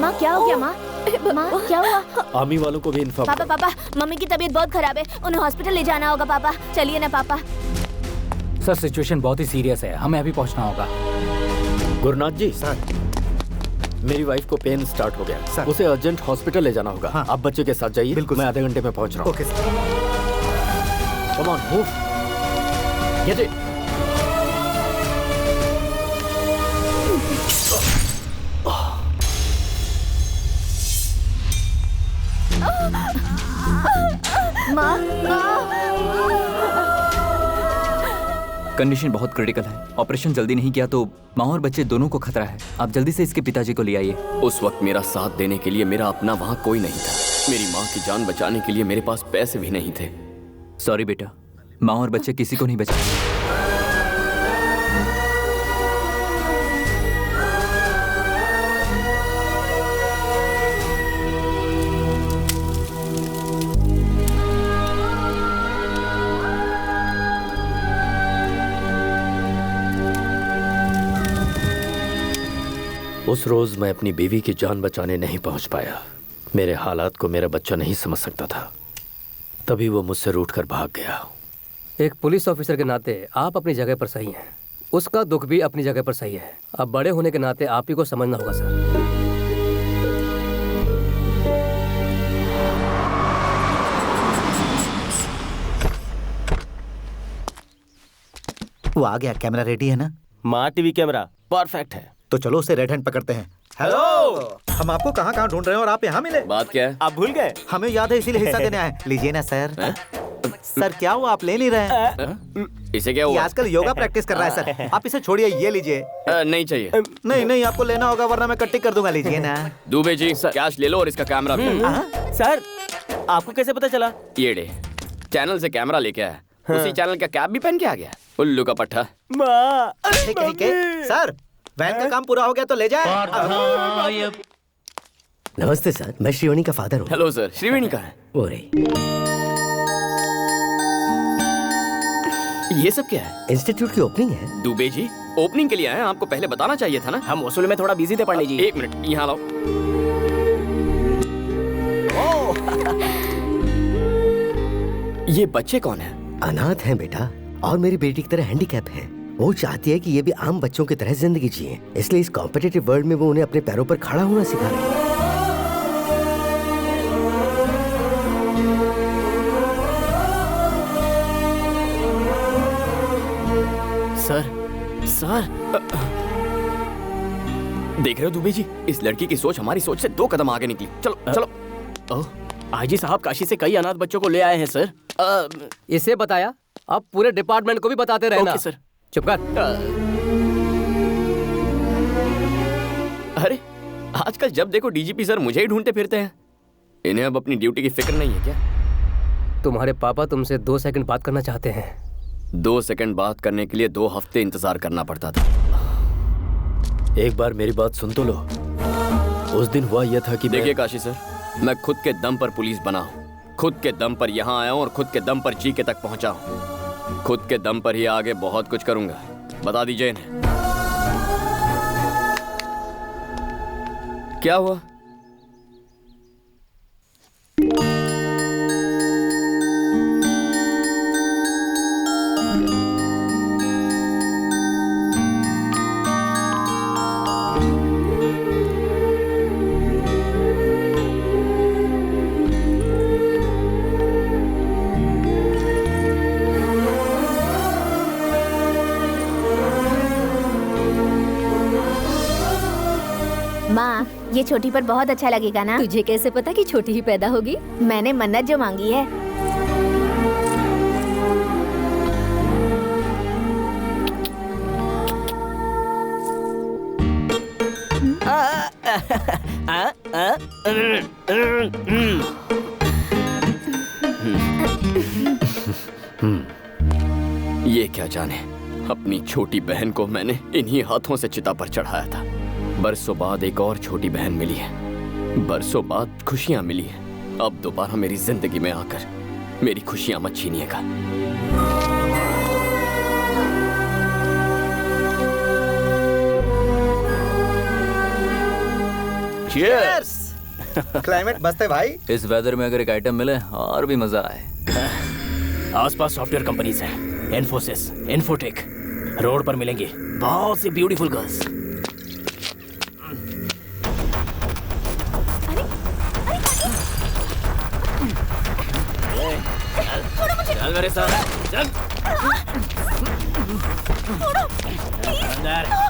माँ क्या हो गया? माँ क्या हुआ? आर्मी वालों को भी इन्फॉर्म। पापा पापा, मम्मी की तबीयत बहुत खराब है, उन्हें हॉस्पिटल ले जाना होगा। पापा चलिए ना पापा। सर सिचुएशन बहुत ही सीरियस है, हमें अभी पहुंचना होगा। गुरुनाथ जी सर, मेरी वाइफ को पेन स्टार्ट हो गया सर, उसे अर्जेंट हॉस्पिटल ले जाना होगा। आप बच्चे के साथ जाइए। बिल्कुल, मैं आधे घंटे में पहुंच रहा हूँ। Okay sir. Come on, move. Get it. माँ, कंडीशन बहुत क्रिटिकल है। ऑपरेशन जल्दी नहीं किया तो माँ और बच्चे दोनों को खतरा है। आप जल्दी से इसके पिताजी को ले आइए। उस वक्त मेरा साथ देने के लिए मेरा अपना वहाँ कोई नहीं था। मेरी माँ की जान बचाने के लिए मेरे पास पैसे भी नहीं थे। सॉरी बेटा, माँ और बच्चे किसी को नहीं बचा। उस रोज मैं अपनी बीवी की जान बचाने नहीं पहुंच पाया। मेरे हालात को मेरा बच्चा नहीं समझ सकता था, तभी वो मुझसे रूठकर भाग गया। एक पुलिस ऑफिसर के नाते आप अपनी जगह पर सही हैं। उसका दुख भी अपनी जगह पर सही है। अब बड़े होने के नाते आप ही को समझना होगा सर। वो आ गया। कैमरा रेडी है ना? माँ टीवी कैमरा परफेक्ट है। तो चलो उसे रेड हैंड पकड़ते हैं। हेलो, हम आपको कहाँ कहाँ ढूंढ रहे हैं और आप यहाँ मिले। बात क्या है? आप भूल गए? हमें याद है, इसीलिए हिस्सा देने आए। लीजिए ना सर। सर क्या हुआ, आप ले नहीं रहे हैं? इसे क्या हुआ? ये आजकल योगा प्रैक्टिस कर रहा है सर। आप इसे छोड़िए, ये लीजिए। नहीं चाहिए। नहीं नहीं, आपको लेना होगा वरना मैं कट्टी कर दूंगा। लीजिए ना। दुबे जी, कैश ले लो और इसका कैमरा भी। सर आपको कैसे पता चला? ये ले, चैनल से कैमरा लेके आया। उसी चैनल का कैप भी पहन के आ गया। उल्लू का पट्टा। ठीक है ठीक है सर, वैन का काम पूरा हो गया तो ले जाए। नमस्ते सर, मैं श्रीवाणी का फादर हूँ। हेलो सर, श्रीवाणी का है? वो रही। ये सब क्या है? इंस्टीट्यूट की ओपनिंग है। दुबे जी, ओपनिंग के लिए आए हैं, आपको पहले बताना चाहिए था ना। हम वसूल में थोड़ा बिजी थे पंडित जी। एक मिनट, यहाँ लाओ। ये बच्चे कौन है? अनाथ हैं बेटा, और मेरी बेटी की तरह हैंडीकैप है। वो चाहती है कि ये भी आम बच्चों की तरह जिंदगी जिए, इसलिए इस कॉम्पिटिटिव वर्ल्ड में वो उन्हें अपने पैरों पर खड़ा होना सिखा रही है। सर देख रहे हो दुबे जी, इस लड़की की सोच हमारी सोच से 2 कदम आगे निकली। चलो चलो। आईजी साहब काशी से कई अनाथ बच्चों को ले आए हैं सर। इसे बताया, अब पूरे डिपार्टमेंट को भी बताते रहना। Okay sir. चुप कर। अरे आजकल जब देखो डीजीपी सर मुझे ही ढूंढते फिरते हैं। इन्हें अब अपनी ड्यूटी की फिक्र नहीं है क्या? तुम्हारे पापा तुमसे 2 सेकंड बात करना चाहते हैं। 2 सेकंड बात करने के लिए 2 हफ्ते इंतजार करना पड़ता था। एक बार मेरी बात सुन तो लो। उस दिन हुआ यह था कि देखिए काशी सर, मैं खुद के दम पर पुलिस बना हूँ, खुद के दम पर यहाँ आया हूँ और खुद के दम पर जीके तक पहुँचा हूँ। खुद के दम पर ही आगे बहुत कुछ करूंगा। बता दीजिए इन्हें। क्या हुआ? माँ, ये छोटी पर बहुत अच्छा लगेगा ना? तुझे कैसे पता कि छोटी ही पैदा होगी? मैंने मन्नत जो मांगी है। ये क्या जाने, अपनी छोटी बहन को मैंने इन्हीं हाथों से चिता पर चढ़ाया था। बरसों बाद एक और छोटी बहन मिली है, बरसों बाद खुशियां मिली हैं। अब दोबारा मेरी जिंदगी में आकर मेरी खुशियां मत छीनिएगा। Cheers! क्लाइमेट मस्त है भाई। इस वेदर में अगर एक आइटम मिले और भी मजा आए। आसपास सॉफ्टवेयर कंपनीज हैं, इन्फोसिस, इन्फोटेक। रोड पर मिलेंगी बहुत सी ब्यूटीफुल गर्ल्स। चल मेरे साथ, चल। अंदर।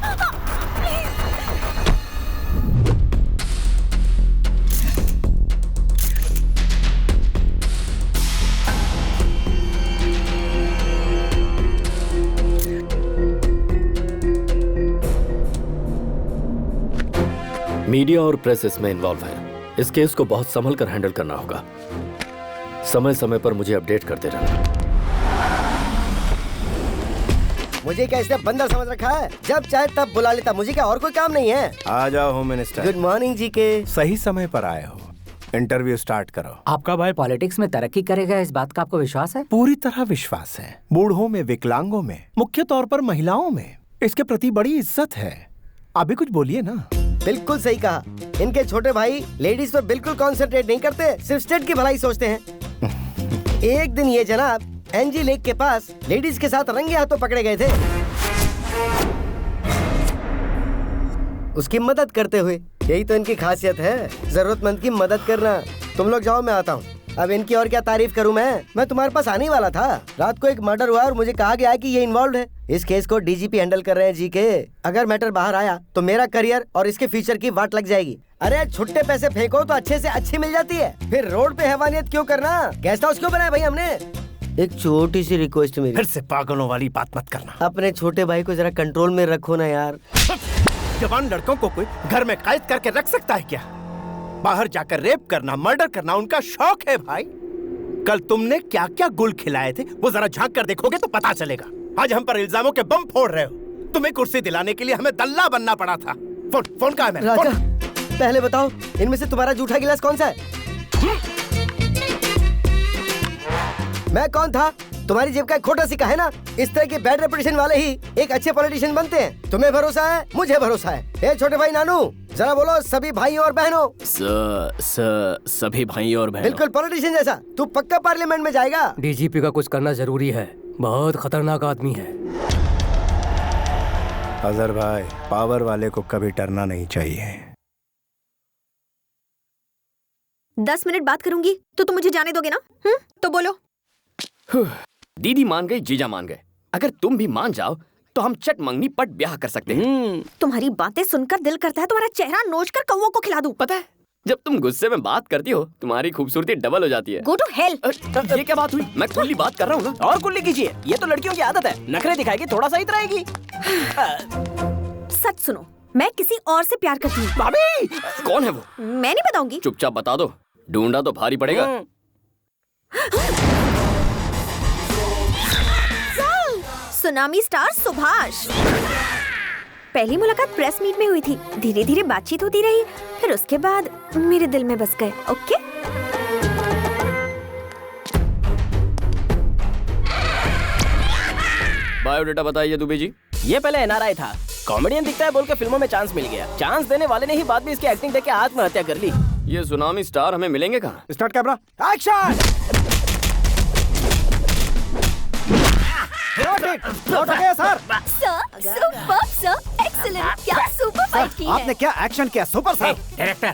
मीडिया और प्रेस इसमें इन्वॉल्व है। इस केस को बहुत संभल कर हैंडल करना होगा। समय समय पर मुझे अपडेट करते रहना। मुझे क्या इसने बंदर समझ रखा है? जब चाहे तब बुला लेता, मुझे क्या और कोई काम नहीं है? आ जाओ होम मिनिस्टर। गुड मॉर्निंग जी के। सही समय पर आए हो। इंटरव्यू स्टार्ट करो। आपका भाई पॉलिटिक्स में तरक्की करेगा, इस बात का आपको विश्वास है? पूरी तरह विश्वास है। बूढ़ों में, विकलांगों में, मुख्य तौर पर महिलाओं में इसके प्रति बड़ी इज्जत है। अभी कुछ बोलिए ना। बिल्कुल सही कहा। इनके छोटे भाई लेडीज पर बिल्कुल कॉन्सेंट्रेट नहीं करते, सिर्फ स्टेट की भलाई सोचते हैं। एक दिन ये जनाब एनजी लेक के पास लेडीज के साथ रंगे हाथों पकड़े गए थे, उसकी मदद करते हुए। यही तो इनकी खासियत है, जरूरतमंद की मदद करना। तुम लोग जाओ, मैं आता हूँ। अब इनकी और क्या तारीफ करूं मैं तुम्हारे पास आने वाला था। रात को एक मर्डर हुआ और मुझे कहा गया है कि ये इन्वॉल्व है। इस केस को डीजीपी हैंडल कर रहे हैं जी के। अगर मैटर बाहर आया तो मेरा करियर और इसके फ्यूचर की वाट लग जाएगी। अरे छुट्टे पैसे फेंको तो अच्छे से अच्छी मिल जाती है, फिर रोड पे हैवानियत क्यों करना? गेस्ट हाउस क्यों बनाया भाई हमने? एक छोटी सी रिक्वेस्ट मेरी, फिर से पागलों वाली बात मत करना। अपने छोटे भाई को जरा कंट्रोल में रखो ना यार। जवान लड़कों को कोई घर में कैद करके रख सकता है क्या? बाहर जाकर रेप करना, मर्डर करना उनका शौक है भाई। कल तुमने क्या क्या गुल खिलाए थे वो जरा झांक कर देखोगे तो पता चलेगा। आज हम पर इल्जामों के बम फोड़ रहे हो। तुम्हें कुर्सी दिलाने के लिए हमें दल्ला बनना पड़ा था। फोन कहाँ है मेरा? राजा, पहले बताओ इनमें से तुम्हारा जूठा गिलास कौन सा है? मैं कौन था? तुम्हारी जेब का खोटा सिक्का है ना। इस तरह के बैड रेपुटेशन वाले ही एक अच्छे पॉलिटिशियन बनते हैं। तुम्हें भरोसा है, मुझे भरोसा है। ए छोटे भाई नानू, जरा बोलो सभी भाइयों और बहनों। सभी भाइयों और बहनों। बिल्कुल पॉलिटिशियन जैसा। तू पक्का पार्लियामेंट में जाएगा। डीजीपी का कुछ करना जरूरी है, बहुत खतरनाक आदमी है। अजहर भाई, पावर वाले को कभी डरना नहीं चाहिए। 10 मिनट बात करूंगी तो तुम मुझे जाने दोगे ना? तो बोलो। दीदी मान गई, जीजा मान गए। अगर तुम भी मान जाओ तो हम चट मंगनी पट ब्याह कर सकते हैं। तुम्हारी बातें सुनकर दिल करता है तुम्हारा चेहरा नोच कर कौवों को खिला दूं। पता है, जब तुम गुस्से में बात करती हो तुम्हारी खूबसूरती डबल हो जाती है। Go to hell. ये क्या बात हुई? मैं खुली बात कर रहा हूँ ना। और कुल्ली कीजिए, ये तो लड़कियों की आदत है। नखरे दिखाएगी, थोड़ा सा इतराएगी। सच सुनो, मैं किसी और से प्यार करती हूँ। भाभी! कौन है वो? मैं नहीं बताऊंगी। चुपचाप बता दो, ढूंढा तो भारी पड़ेगा। Tsunami star Subhash. पहली मुलाकात प्रेस मीट में हुई थी, धीरे धीरे बातचीत होती रही, फिर उसके बाद मेरे दिल में बस गए। ओके? बायोडेटा बताइए दुबे जी। ये पहले एनआरआई था, कॉमेडियन दिखता है बोल के फिल्मों में चांस मिल गया। चांस देने वाले ने ही बाद में इसकी एक्टिंग देख के आत्महत्या कर ली। ये सुनामी स्टार हमें मिलेंगे कहाँ? Start camera, action! Sir, super sir, excellent. क्या सुपर फाइट की है। आपने क्या एक्शन किया सुपर सर। डायरेक्टर,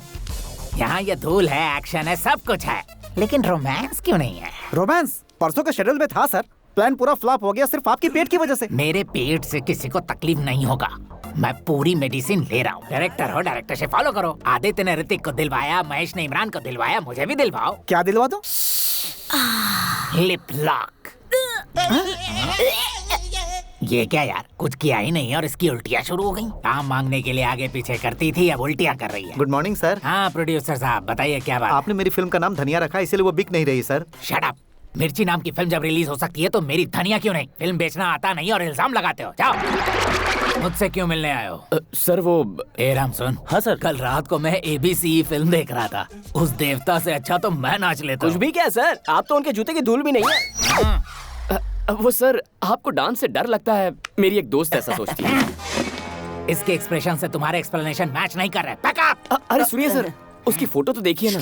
यहाँ ये धूल है, एक्शन है, सब कुछ है, लेकिन रोमांस क्यों नहीं है? रोमांस परसों के शेड्यूल में था सर, प्लान पूरा फ्लॉप हो गया सिर्फ आपकी पेट की वजह से। मेरे पेट से किसी को तकलीफ नहीं होगा, मैं पूरी मेडिसिन ले रहा हूँ। डायरेक्टर हो, डायरेक्टर से फॉलो करो। आदित्य ने ऋतिक को दिलवाया, महेश ने इमरान को दिलवाया, मुझे भी दिलवाओ। क्या दिलवा दो? Lip lock. ये क्या यार, कुछ किया ही नहीं और इसकी उल्टियाँ शुरू हो गई। काम मांगने के लिए आगे पीछे करती थी, अब उल्टियाँ कर रही है। Good morning sir. हाँ प्रोड्यूसर साहब बताइए क्या बात? आपने मेरी फिल्म का नाम धनिया रखा, इसलिए वो बिक नहीं रही सर। Shut up. मिर्ची नाम की फिल्म जब रिलीज हो सकती है तो मेरी धनिया क्यों नहीं? फिल्म बेचना आता नहीं और इल्जाम लगाते हो। जाओ। मुझसे क्यों मिलने आए हो? सर वो ए राम सुन। हाँ सर। कल रात को मैं ABC फिल्म देख रहा था, उस देवता से अच्छा तो मैं नाच लेता। कुछ भी क्या सर, आप तो उनके जूते की धूल भी नहीं है। वो सर, आपको डांस से डर लगता है, मेरी एक दोस्त ऐसा सोचती है। इसके एक्सप्रेशन से तुम्हारे एक्सप्लेनेशन मैच नहीं कर रहे। अरे सुनिए सर, उसकी फोटो तो देखिए ना।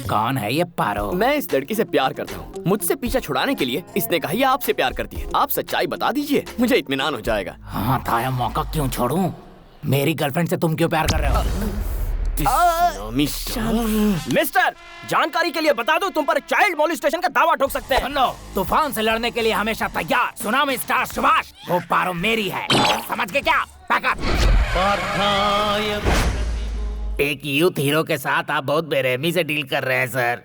कौन है ये पारो? मैं इस लड़की से प्यार करता हूँ। मुझसे पीछा छुड़ाने के लिए इसने कहा ये आपसे प्यार करती है। आप सच्चाई बता दीजिए, मुझे इत्मीनान हो जाएगा। हाँ था, मौका क्यों छोड़ूं? मेरी गर्लफ्रेंड से तुम क्यों प्यार कर रहे हो? मिस्टर, जानकारी के लिए बता दो, तुम पर चाइल्ड मोलिस्टेशन का दावा ठोक सकते हैं। सुन लो, तूफान से लड़ने के लिए हमेशा तैयार सुनामी स्टार सुभाष, वो पारो मेरी है, समझ के क्या? पैकअप। एक यूथ हीरो के साथ आप बहुत बेरहमी से डील कर रहे हैं सर।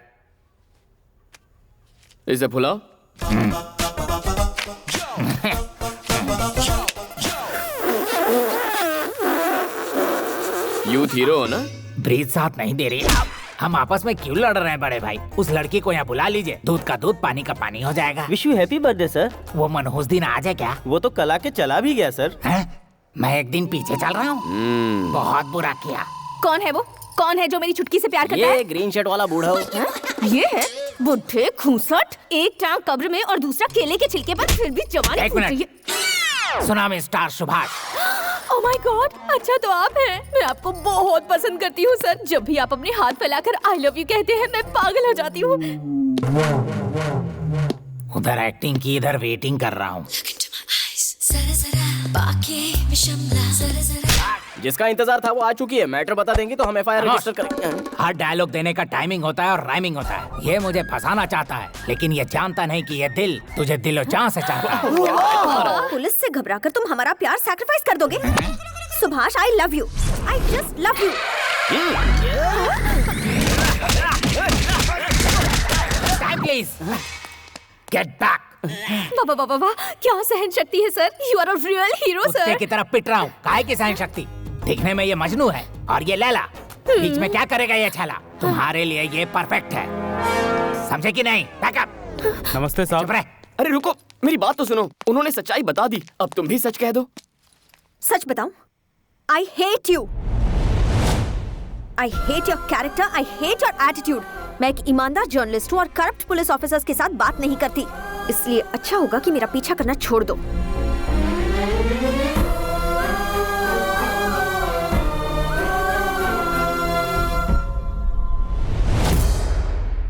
इसे फुलाओ। यूथ हीरो हो ना? ब्रीज साथ नहीं दे रही। हम आपस में क्यों लड़ रहे हैं बड़े भाई? उस लड़की को यहाँ बुला लीजिए, दूध का दूध पानी का पानी हो जाएगा। Wish you happy birthday sir. वो मनहूस दिन आ जाए क्या? वो तो कल आके चला भी गया सर। मैं एक दिन पीछे चल रहा हूँ। बहुत बुरा किया। कौन है वो? कौन है जो मेरी चुटकी से प्यार करता है? ये ग्रीन शर्ट वाला बूढ़ा हो। ये है बुढ़े खूंसट, एक टांग कब्र में और दूसरा केले के छिलके पर, फिर भी जवानी एक फूट रही minute. Tsunami star Subhash. Oh my God, अच्छा तो आप हैं। मैं आपको बहुत पसंद करती हूँ सर। जब भी आप अपने हाथ फैलाकर आई लव यू कहते हैं, मैं पागल हो जाती हूँ। उधर एक्टिंग की, इधर वेटिंग कर रहा हूँ। जिसका इंतजार था वो आ चुकी है। मैटर बता देंगी तो हम एफआईआर रजिस्टर करेंगे। हर डायलॉग देने का टाइमिंग होता है और राइमिंग होता है। ये मुझे फंसाना चाहता है, लेकिन ये जानता नहीं कि ये दिल तुझे दिलो जान से चाहता है। पुलिस से घबराकर तुम हमारा प्यार सैक्रिफाइस कर दोगे? Subhash, I love you, I just love you. Please get back. वाह वाह वाह वाह, क्या सहन शक्ति है sir. You are a real hero sir. कुत्ते की तरह पिट रहा हूँ। काहे की सहन शक्ति? दिखने में ये मजनू है और ये लैला। बीच में क्या करेगा ये छाला? तुम्हारे लिए ये परफेक्ट है, समझे कि नहीं? बैकअप। नमस्ते साहब। अरे रुको, मेरी बात तो सुनो। उन्होंने सच्चाई बता दी, अब तुम भी सच कह दो। सच बताऊं? I hate you. I hate your character, I hate your attitude. मैं एक ईमानदार जर्नलिस्ट हूँ और करप्ट पुलिस ऑफिसर्स के साथ बात नहीं करती, इसलिए अच्छा होगा कि मेरा पीछा करना छोड़ दो।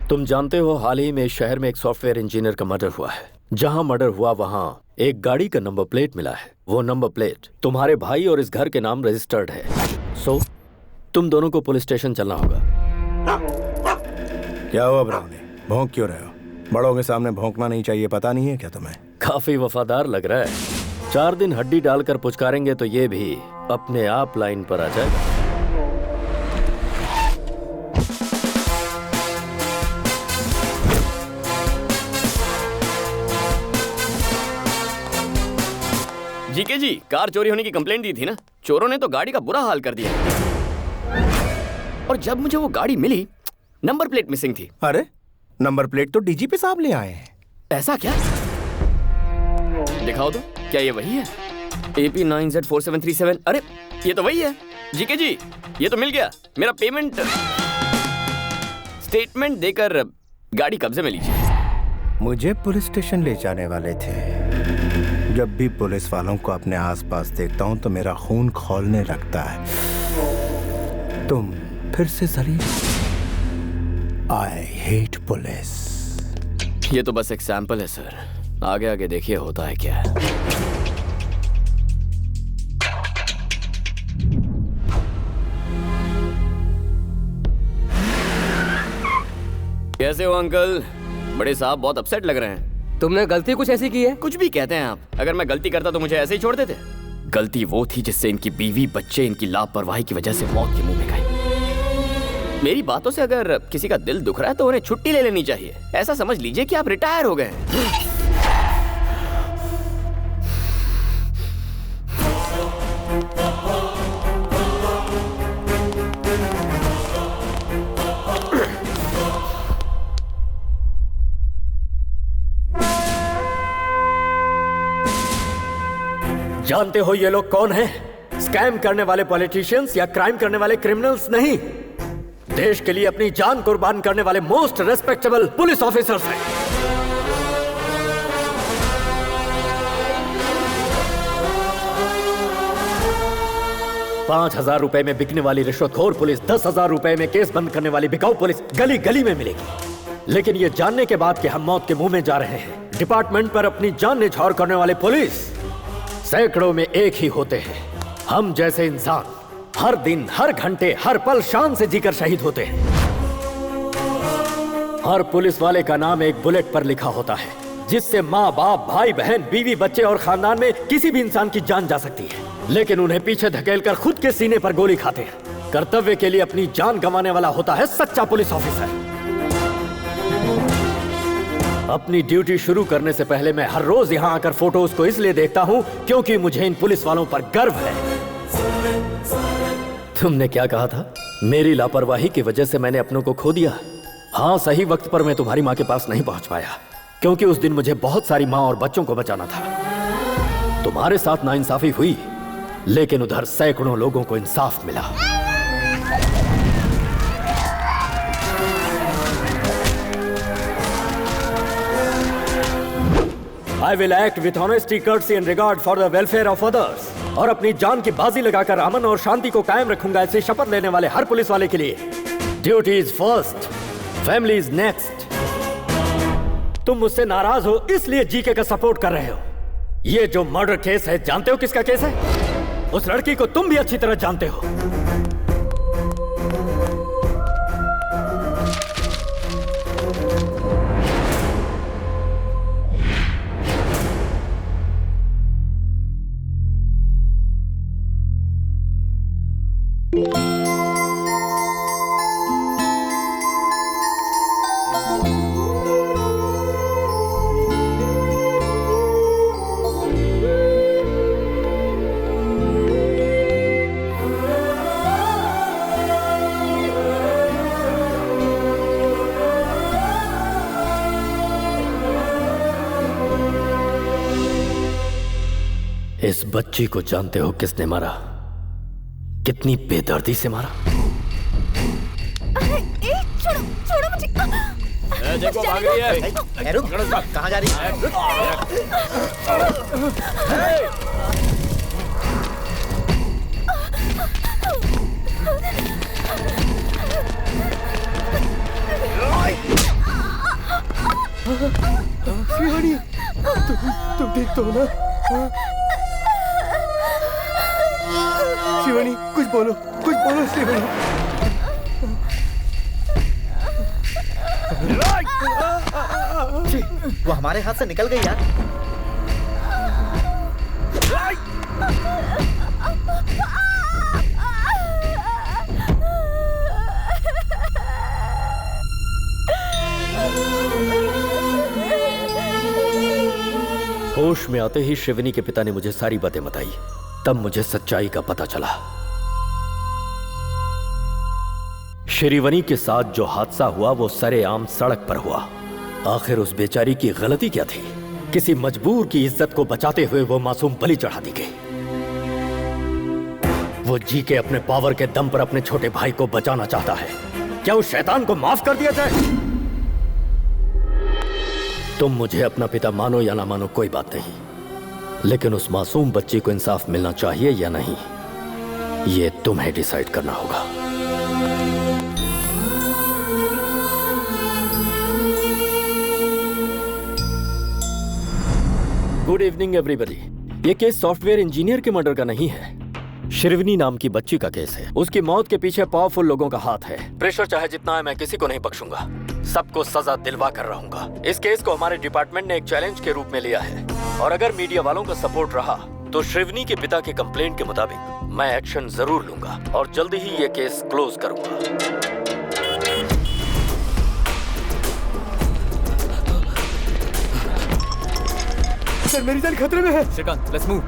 तुम जानते हो, हाल ही में शहर में एक सॉफ्टवेयर इंजीनियर का मर्डर हुआ है। जहां मर्डर हुआ वहां एक गाड़ी का नंबर प्लेट मिला है। वो नंबर प्लेट तुम्हारे भाई और इस घर के नाम रजिस्टर्ड है। सो तुम दोनों को पुलिस स्टेशन चलना होगा। क्या हुआ ब्राउनी, भौंक क्यों रहे हो? बड़ों के सामने भौंकना नहीं चाहिए, पता नहीं है क्या तुम्हें? काफी वफादार लग रहा है। 4 दिन हड्डी डालकर पुचकारेंगे तो ये भी अपने आप लाइन पर आ जाएगा। जीके जी, कार चोरी होने की कंप्लेंट दी थी ना? चोरों ने तो गाड़ी का बुरा हाल कर दिया, और जब मुझे वो गाड़ी मिली, नंबर प्लेट मिसिंग थी। अरे, नंबर प्लेट तो डीजीपी साहब ले आए हैं। ऐसा क्या? दिखाओ तो, क्या ये वही है? AP9Z4737। अरे ये तो वही है। जीके जी, ये तो मिल गया। मेरा पेमेंट स्टेटमेंट देकर गाड़ी कब्जे में लीजिए। मुझे पुलिस स्टेशन ले जाने वाले थे। जब भी पुलिस वालों को अपने आसपास देखता हूं तो मेरा खून खौलने लगता है। तुम फिर से जलील। I hate police. ये तो बस एक सैंपल है सर, आगे आगे देखिए होता है क्या। कैसे हो अंकल? बड़े साहब बहुत अपसेट लग रहे हैं। तुमने गलती कुछ ऐसी की है? कुछ भी कहते हैं आप। अगर मैं गलती करता तो मुझे ऐसे ही छोड़ देते? गलती वो थी जिससे इनकी बीवी बच्चे इनकी लापरवाही की वजह से मौत के मुंह में गए। मेरी बातों से अगर किसी का दिल दुख रहा है तो उन्हें छुट्टी ले लेनी चाहिए। ऐसा समझ लीजिए कि आप रिटायर हो गए हैं। जानते हो ये लोग कौन हैं? स्कैम करने वाले पॉलिटिशियंस या क्राइम करने वाले क्रिमिनल्स नहीं, देश के लिए अपनी जान कुर्बान करने वाले मोस्ट रेस्पेक्टेबल पुलिस ऑफिसर्स हैं। ₹5,000 में बिकने वाली रिश्वतखोर पुलिस 10,000 रुपए में केस बंद करने वाली बिकाऊ पुलिस गली गली में मिलेगी। लेकिन ये जानने के बाद कि हम मौत के मुंह में जा रहे हैं, डिपार्टमेंट पर अपनी जान निछावर करने वाले पुलिस सैकड़ों में एक ही होते हैं। हम जैसे इंसान हर दिन, हर घंटे, हर पल शान से जीकर शहीद होते हैं। हर पुलिस वाले का नाम एक बुलेट पर लिखा होता है, जिससे माँ बाप, भाई बहन, बीवी बच्चे और खानदान में किसी भी इंसान की जान जा सकती है। लेकिन उन्हें पीछे धकेलकर खुद के सीने पर गोली खाते हैं। कर्तव्य के लिए अपनी जान गंवाने वाला होता है सच्चा पुलिस ऑफिसर। अपनी ड्यूटी शुरू करने से पहले मैं हर रोज यहाँ आकर फोटोज को इसलिए देखता हूँ क्योंकि मुझे इन पुलिस वालों पर गर्व है। तुमने क्या कहा था? मेरी लापरवाही की वजह से मैंने अपनों को खो दिया। हाँ, सही वक्त पर मैं तुम्हारी माँ के पास नहीं पहुंच पाया क्योंकि उस दिन मुझे बहुत सारी माँ और बच्चों को बचाना था। तुम्हारे साथ नाइंसाफी हुई, लेकिन उधर सैकड़ों लोगों को इंसाफ मिला। I will act with honesty, courtesy and regard for the welfare of others। और अपनी जान की बाजी लगाकर अमन और शांति को कायम रखूंगा, ऐसे शपथ लेने वाले हर पुलिस वाले के लिए। Duty is first, family is next. तुम मुझसे नाराज हो इसलिए जीके का सपोर्ट कर रहे हो। ये जो मर्डर केस है, जानते हो किसका केस है? उस लड़की को तुम भी अच्छी तरह जानते हो। इस बच्ची को जानते हो किसने मारा? कितनी बेदर्दी से मारा? छोड़ो छोड़ो मुझे। देखो भाग रही है। रुक, कहाँ जा रही है? शिवानी, तुम ठीक तो हो ना? शिवानी, कुछ बोलो शिवानी। वो हमारे हाथ से निकल गई यार। होश में आते ही शिवनी के पिता ने मुझे सारी बातें बताई। तब मुझे सच्चाई का पता चला। श्रीवनी के साथ जो हादसा हुआ वो सरेआम सड़क पर हुआ। आखिर उस बेचारी की गलती क्या थी? किसी मजबूर की इज्जत को बचाते हुए वो मासूम बलि चढ़ा दी गई। वो जी के अपने पावर के दम पर अपने छोटे भाई को बचाना चाहता है। क्या उस शैतान को माफ कर दिया जाए? तुम मुझे अपना पिता मानो या ना मानो कोई बात नहीं, लेकिन उस मासूम बच्ची को इंसाफ मिलना चाहिए या नहीं, ये तुम्हें डिसाइड करना होगा। Good evening everybody. ये केस सॉफ्टवेयर इंजीनियर के मर्डर का नहीं है, शिरवनी नाम की बच्ची का केस है। उसकी मौत के पीछे पावरफुल लोगों का हाथ है। प्रेशर चाहे जितना है, मैं किसी को नहीं बख्शूंगा। सबको सजा दिलवा कर रहूंगा। इस केस को हमारे डिपार्टमेंट ने एक चैलेंज के रूप में लिया है, और अगर मीडिया वालों का सपोर्ट रहा तो शिवनी के पिता के कंप्लेंट के मुताबिक मैं एक्शन जरूर लूंगा और जल्दी ही ये केस क्लोज करूंगा। सर, मेरी जान खतरे में है। Shrikant, let's move.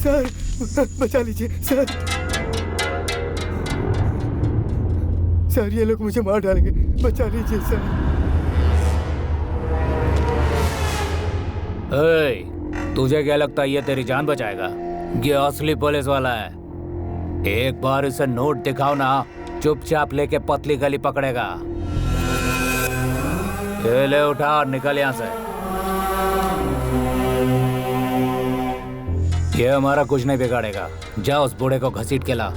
सर, बचा लीजिए सर। सर, ये लोग मुझे मार डालेंगे, बचा लीजिए सर। तुझे क्या लगता है ये तेरी जान बचाएगा? ये असली पुलिस वाला है। एक बार इसे नोट दिखाओ ना, चुपचाप लेके पतली गली पकड़ेगा। ये ले, उठा और निकल यहाँ से। ये हमारा कुछ नहीं बिगाड़ेगा। जा उस बूढ़े को घसीट के ला।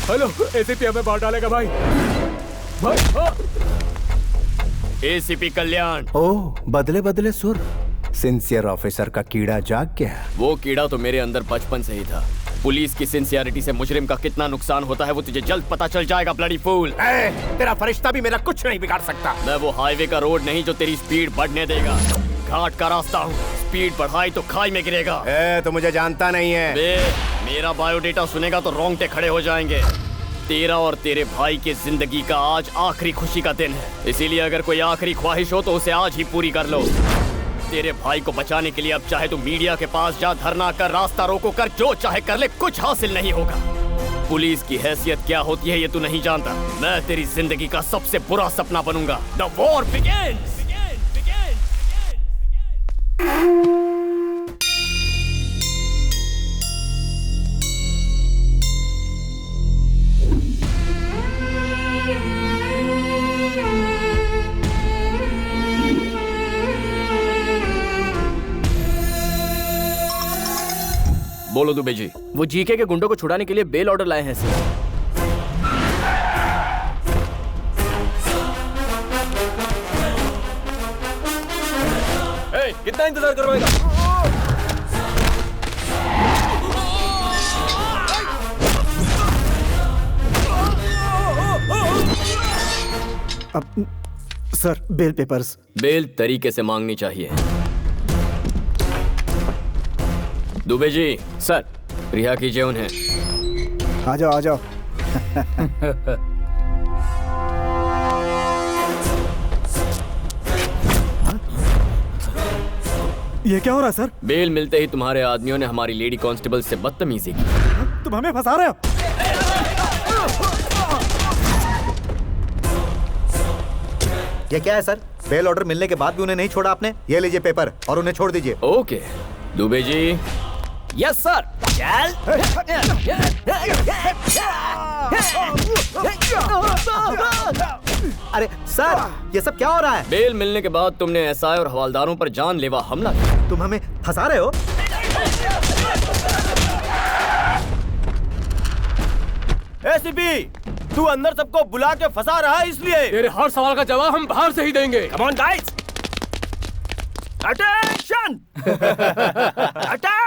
हेलो एसीपी हमें बाहर डालेगा भाई। भाई एसीपी कल्याण। ओह, बदले बदले सुर। सिंसियर ऑफिसर का कीड़ा जाग गया। वो कीड़ा तो मेरे अंदर बचपन से ही था। पुलिस की सिंसियरिटी से मुजरिम का कितना नुकसान होता है वो तुझे जल्द पता चल जाएगा ब्लडी फूल। तेरा फरिश्ता भी मेरा कुछ नहीं बिगाड़ सकता। मैं वो हाईवे का रोड नहीं जो तेरी स्पीड बढ़ने देगा। घाट का रास्ता हूँ, स्पीड बढ़ाई तो खाई में गिरेगा। तो मुझे जानता नहीं है। मेरा बायोडेटा सुनेगा तो रोंगटे खड़े हो जाएंगे। तेरा और तेरे भाई की जिंदगी का आज आखिरी खुशी का दिन है, इसीलिए अगर कोई आखिरी ख्वाहिश हो तो उसे आज ही पूरी कर लो। तेरे भाई को बचाने के लिए अब चाहे तू मीडिया के पास जा, धरना कर, रास्ता रोको कर, जो चाहे कर ले, कुछ हासिल नहीं होगा। पुलिस की हैसियत क्या होती है ये तू नहीं जानता। मैं तेरी जिंदगी का सबसे बुरा सपना बनूंगा। The war begins. बोलो दुबे जी। वो जीके के गुंडों को छुड़ाने के लिए बेल ऑर्डर लाए हैं सर। कितना इंतजार करवाएगा? अब सर बेल पेपर्स। बेल तरीके से मांगनी चाहिए। दुबे जी। सर। रिहा कीजिए उन्हें। आ जाओ आ जाओ। ये क्या हो रहा है सर? बेल मिलते ही तुम्हारे आदमियों ने हमारी लेडी कांस्टेबल से बदतमीजी की। तुम हमें फंसा रहे हो? ये क्या है सर? बेल ऑर्डर मिलने के बाद भी उन्हें नहीं छोड़ा आपने? ये लीजिए पेपर और उन्हें छोड़ दीजिए। Okay Dubey ji. Yes sir. अरे सर, ये सब क्या हो रहा है? बेल मिलने के बाद तुमने एसआई और हवालदारों पर जानलेवा हमला किया। तुम हमें फंसा रहे हो? एसीपी, तू अंदर सबको बुला के फंसा रहा है इसलिए। तेरे हर सवाल का जवाब हम बाहर से ही देंगे। Come on guys, attention, attack!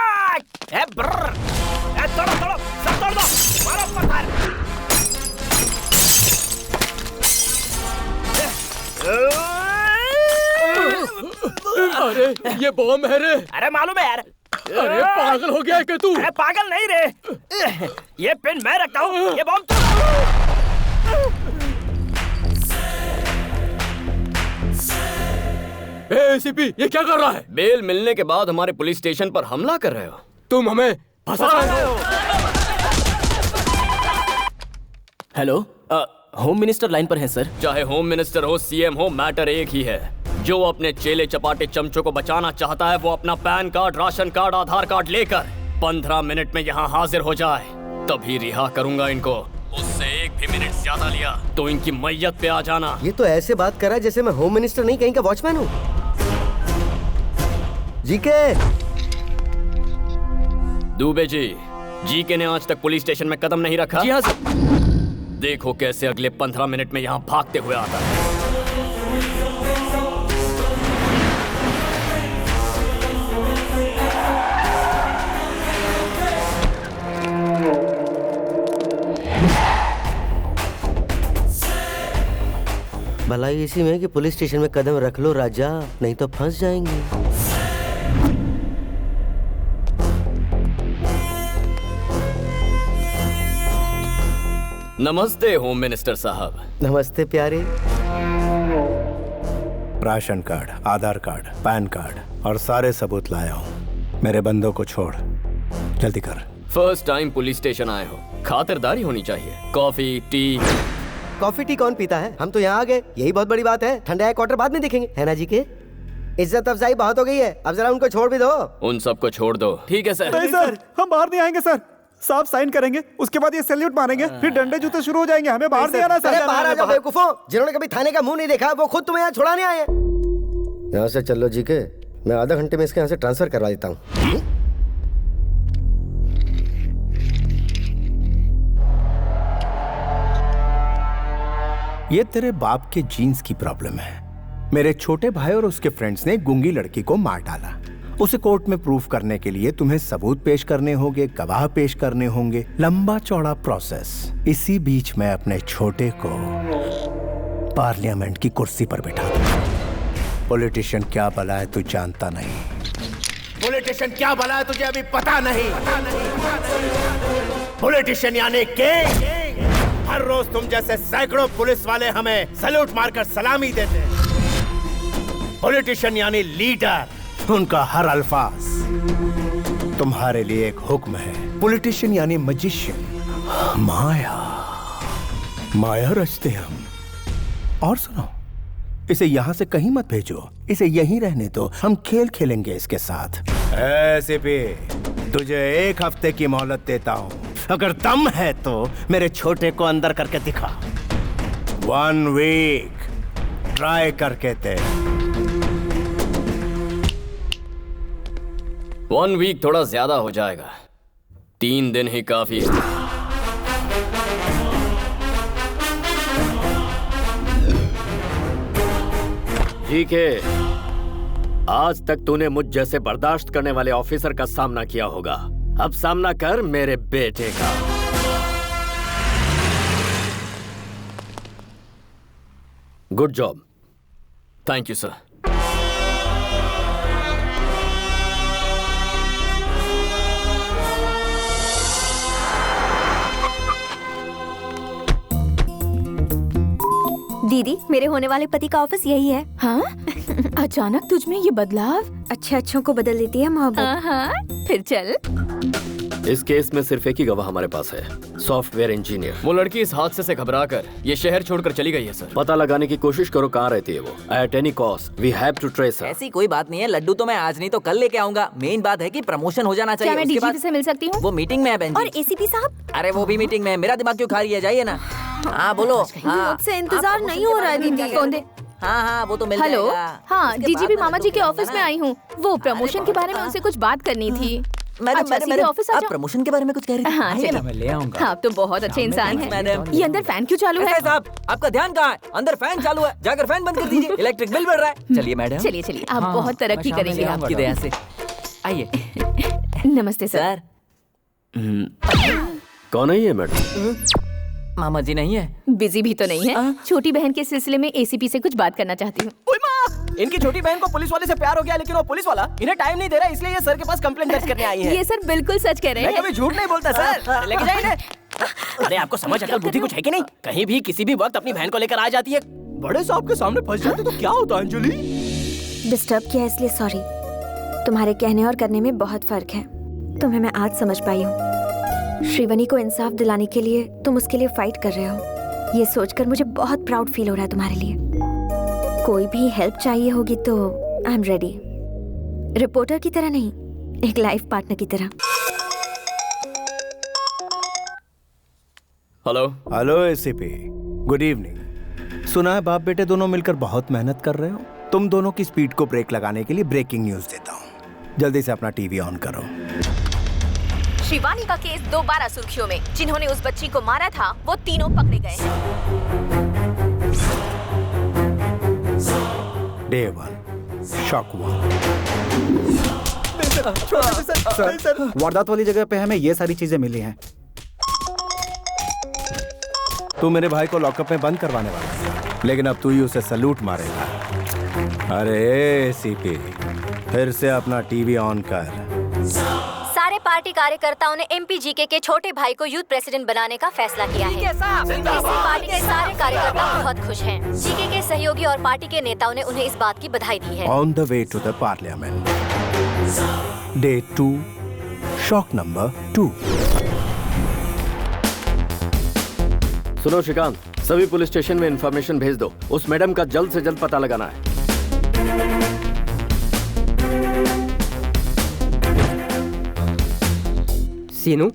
तोड़ो तोड़ो, सब तोड़ दो, मारो पत्थर। अरे ये बॉम्ब है रे। अरे मालूम है यार। अरे पागल हो गया है क्या तू? अरे पागल नहीं रे, ये पेन मैं रखता हूँ, ये बॉम्ब एसीपी ये क्या कर रहा है? बेल मिलने के बाद हमारे पुलिस स्टेशन पर हमला कर रहे हो। तुम हमें फंसा रहे हो। हेलो, होम मिनिस्टर लाइन पर हैं सर। चाहे होम मिनिस्टर हो, सीएम हो, मैटर एक ही है। जो अपने चेले चपाटे चमचों को बचाना चाहता है वो अपना पैन कार्ड, राशन कार्ड, आधार कार्ड लेकर 15 मिनट में यहाँ हाजिर हो जाए, तभी रिहा करूंगा इनको। उससे एक भी मिनट ज्यादा लिया तो इनकी मैयत पे आ जाना। ये तो ऐसे बात कर रहा है जैसे मैं होम मिनिस्टर नहीं कहीं का वॉचमैन हूँ। जीके। दुबे जी, जीके ने आज तक पुलिस स्टेशन में कदम नहीं रखा। जी हाँ सर। देखो कैसे अगले 15 मिनट में यहाँ भागते हुए आता है। भलाई इसी में कि पुलिस स्टेशन में कदम रख लो राजा, नहीं तो फंस जाएंगे। नमस्ते होम मिनिस्टर साहब। नमस्ते प्यारे। राशन कार्ड, आधार कार्ड, पैन कार्ड और सारे सबूत लाया हूँ। मेरे बंदों को छोड़, जल्दी कर। फर्स्ट टाइम पुलिस स्टेशन आए हो, खातिरदारी होनी चाहिए। Coffee tea. कॉफी टी कौन पीता है? हम तो यहाँ आ गए, यही बहुत बड़ी बात है। ठंडा क्वार्टर बाद में देखेंगे, है ना जी के? इज्जत अफजाई बहुत हो गई है, अब जरा उनको छोड़ भी दो। उन सबको छोड़ दो। ठीक है सर। नहीं सर, हम बाहर नहीं आएंगे सर। साहब साइन करेंगे, उसके बाद ये सैल्यूट मारेंगे, फिर डंडे जूते शुरू हो जाएंगे। हमें बाहर नहीं आना सर। अरे बाहर आ जाओ बेवकूफों, जिन्होंने कभी थाने का मुंह नहीं देखा वो खुद तुम्हें यहाँ छुड़ाने आए हैं। यहाँ से चलो जी के, मैं आधा घंटे में इसके यहाँ से ट्रांसफर करवा देता हूँ। ये तेरे बाप के जीन्स की प्रॉब्लम है। मेरे छोटे भाई और उसके फ्रेंड्स ने गूंगी लड़की को मार डाला। उसे कोर्ट में प्रूफ करने के लिए तुम्हें सबूत पेश करने होंगे, गवाह पेश करने होंगे, लंबा चौड़ा प्रोसेस। इसी बीच मैं अपने छोटे को पार्लियामेंट की कुर्सी पर बिठा दूंगा। पॉलिटिशियन क्या भला है तू जानता नहीं। पॉलिटिशियन क्या भला है तुझे अभी पता नहीं। पॉलिटिशियन यानी किंग। हर रोज तुम जैसे सैकड़ों पुलिस वाले हमें सैल्यूट मारकर सलामी देते हैं। पॉलिटिशियन यानी लीडर। उनका हर अल्फाज तुम्हारे लिए एक हुक्म है। पॉलिटिशियन यानी मजिशियन, माया माया रचते हम। और सुनो, इसे यहाँ से कहीं मत भेजो, इसे यहीं रहने दो। हम खेल खेलेंगे इसके साथ। ऐसे भी तुझे 1 हफ्ते की मोहलत देता हूँ। अगर दम है तो मेरे छोटे को अंदर करके दिखा। 1 वीक ट्राई करके दे। 1 वीक थोड़ा ज्यादा हो जाएगा, 3 दिन ही काफी है। ठीक है, आज तक तूने मुझ जैसे बर्दाश्त करने वाले ऑफिसर का सामना किया होगा। अब सामना कर मेरे बेटे का। Good job. Thank you sir. दीदी, मेरे होने वाले पति का ऑफिस यही है। हाँ? अचानक तुझ में ये बदलाव? अच्छों को बदल देती है मोहब्बत। हाँ, फिर चल। इस केस में सिर्फ एक ही गवाह हमारे पास है, सॉफ्टवेयर इंजीनियर। वो लड़की इस हादसे से घबराकर ये शहर छोड़कर चली गई है सर। पता लगाने की कोशिश करो कहाँ रहती है वो। At any cost we have to trace her. ऐसी कोई बात नहीं है, लड्डू तो मैं आज नहीं तो कल लेके आऊंगा। मेन बात है कि प्रमोशन हो जाना चाहिए। क्या मैं डीजीपी से मिल सकती हूँ? वो मीटिंग में है बहन जी। और एसीपी साहब? अरे वो भी मीटिंग में है। मेरा दिमाग क्यों खा रही है, जाइए ना। हाँ बोलो। मुझसे इंतजार नहीं हो रहा है दीदी। कौन दे? हाँ वो तो मिल हेलो। जाएगा। हाँ, डीजीपी मामा जी के ऑफिस में आई हूँ। वो प्रमोशन के बारे में उनसे कुछ बात करनी थी। मैडम, ऑफिस आप प्रमोशन के बारे में कुछ कह रही थी? हाँ, चलिए। मैं ले आऊंगा। आप तो बहुत अच्छे इंसान हैं। मैडम, ये अंदर फैन क्यों चालू है? साहब, आपका ध्यान कहाँ है? अंदर फैन चालू है, जाकर फैन बंद कर दीजिए। इलेक्ट्रिक बिल बढ़ रहा है। चलिए मैडम, चलिए आप बहुत तरक्की करेंगे आपकी दया से। आइए। नमस्ते सर। कौन है ये मैडम? मामा जी नहीं है? बिजी भी तो नहीं है। छोटी बहन के सिलसिले में एसीपी से कुछ बात करना चाहती हूँ। इनकी छोटी बहन को पुलिस वाले से प्यार हो गया, लेकिन वो पुलिस वाला इन्हें टाइम नहीं दे रहा, इसलिए ये सर के पास कंप्लेंट दर्ज करने आई है। ये सर बिल्कुल सच कह रहे हैं। मैं कभी झूठ नहीं बोलता सर। लेके जाइए इन्हें। अरे आपको समझ अकल बुद्धि कुछ है कि नहीं? कहीं भी किसी भी वक्त अपनी बहन को लेकर आ जाती है। बड़े साहब के सामने फंस जाते तो क्या होता अंजलि? डिस्टर्ब किया इसलिए सॉरी। तुम्हारे कहने और करने में बहुत फर्क है। तुम्हें मैं आज समझ पाई हूँ। श्रीवनी को इंसाफ दिलाने के लिए तुम उसके लिए फाइट कर रहे हो। ये सोचकर मुझे बहुत प्राउड फील हो रहा है तुम्हारे लिए। कोई भी हेल्प चाहिए होगी तो आई एम रेडी। रिपोर्टर की तरह नहीं, एक लाइफ पार्टनर की तरह। Hello ACP, good evening. सुना है बाप बेटे दोनों मिलकर बहुत मेहनत कर रहे हो। तुम दोनों की स्पीड को ब्रेक लगाने के लिए ब्रेकिंग न्यूज देता हूँ। जल्दी से अपना टीवी ऑन करो। शिवानी का केस दोबारा सुर्खियों में। जिन्होंने उस बच्ची को मारा था वो तीनों पकड़े गए हैं। Day 1, shock 1। सर, वारदात वाली जगह पे हमें ये सारी चीजें मिली हैं। तू मेरे भाई को लॉकअप में बंद करवाने वाला है, लेकिन अब तू ही उसे सलूट मारेगा। अरे सीपी, फिर से अपना टीवी ऑन कर। सारे पार्टी कार्यकर्ताओं ने एमपी जीके के छोटे भाई को यूथ प्रेसिडेंट बनाने का फैसला किया है। इससे पार्टी के सारे कार्यकर्ता बहुत खुश हैं। जीके के सहयोगी और पार्टी के नेताओं ने उन्हें इस बात की बधाई दी है। On the way to the parliament. Day 2, shock number 2। सुनो श्रीकांत, सभी पुलिस स्टेशन में इंफॉर्मेशन भेज दो। उस मैडम का जल्द से जल्द पता लगाना है। सीनू,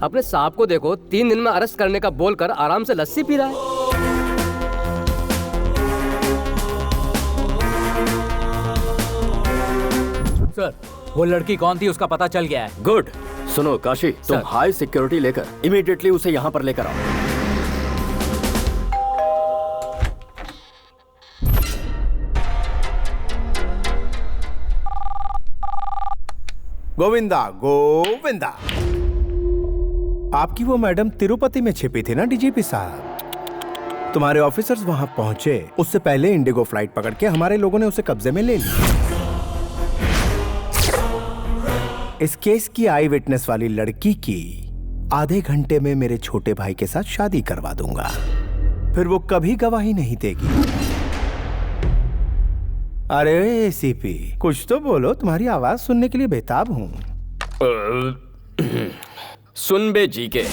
अपने सांप को देखो, 3 दिन में अरेस्ट करने का बोलकर आराम से लस्सी पी रहा है। सर, वो लड़की कौन थी उसका पता चल गया है। गुड। सुनो काशी, तुम हाई सिक्योरिटी लेकर इमीडिएटली उसे यहाँ पर लेकर आओ। गोविंदा गोविंदा। आपकी वो मैडम तिरुपति में छिपी थी ना डीजीपी साहब। तुम्हारे ऑफिसर्स वहां पहुंचे उससे पहले इंडिगो फ्लाइट पकड़ के हमारे लोगों ने उसे कब्जे में ले लिया। इस केस की आई विटनेस वाली लड़की की आधे घंटे में मेरे छोटे भाई के साथ शादी करवा दूंगा, फिर वो कभी गवाही नहीं देगी। अरे एसीपी कुछ तो बोलो, तुम्हारी आवाज सुनने के लिए बेताब हूं। सुन बे जीके,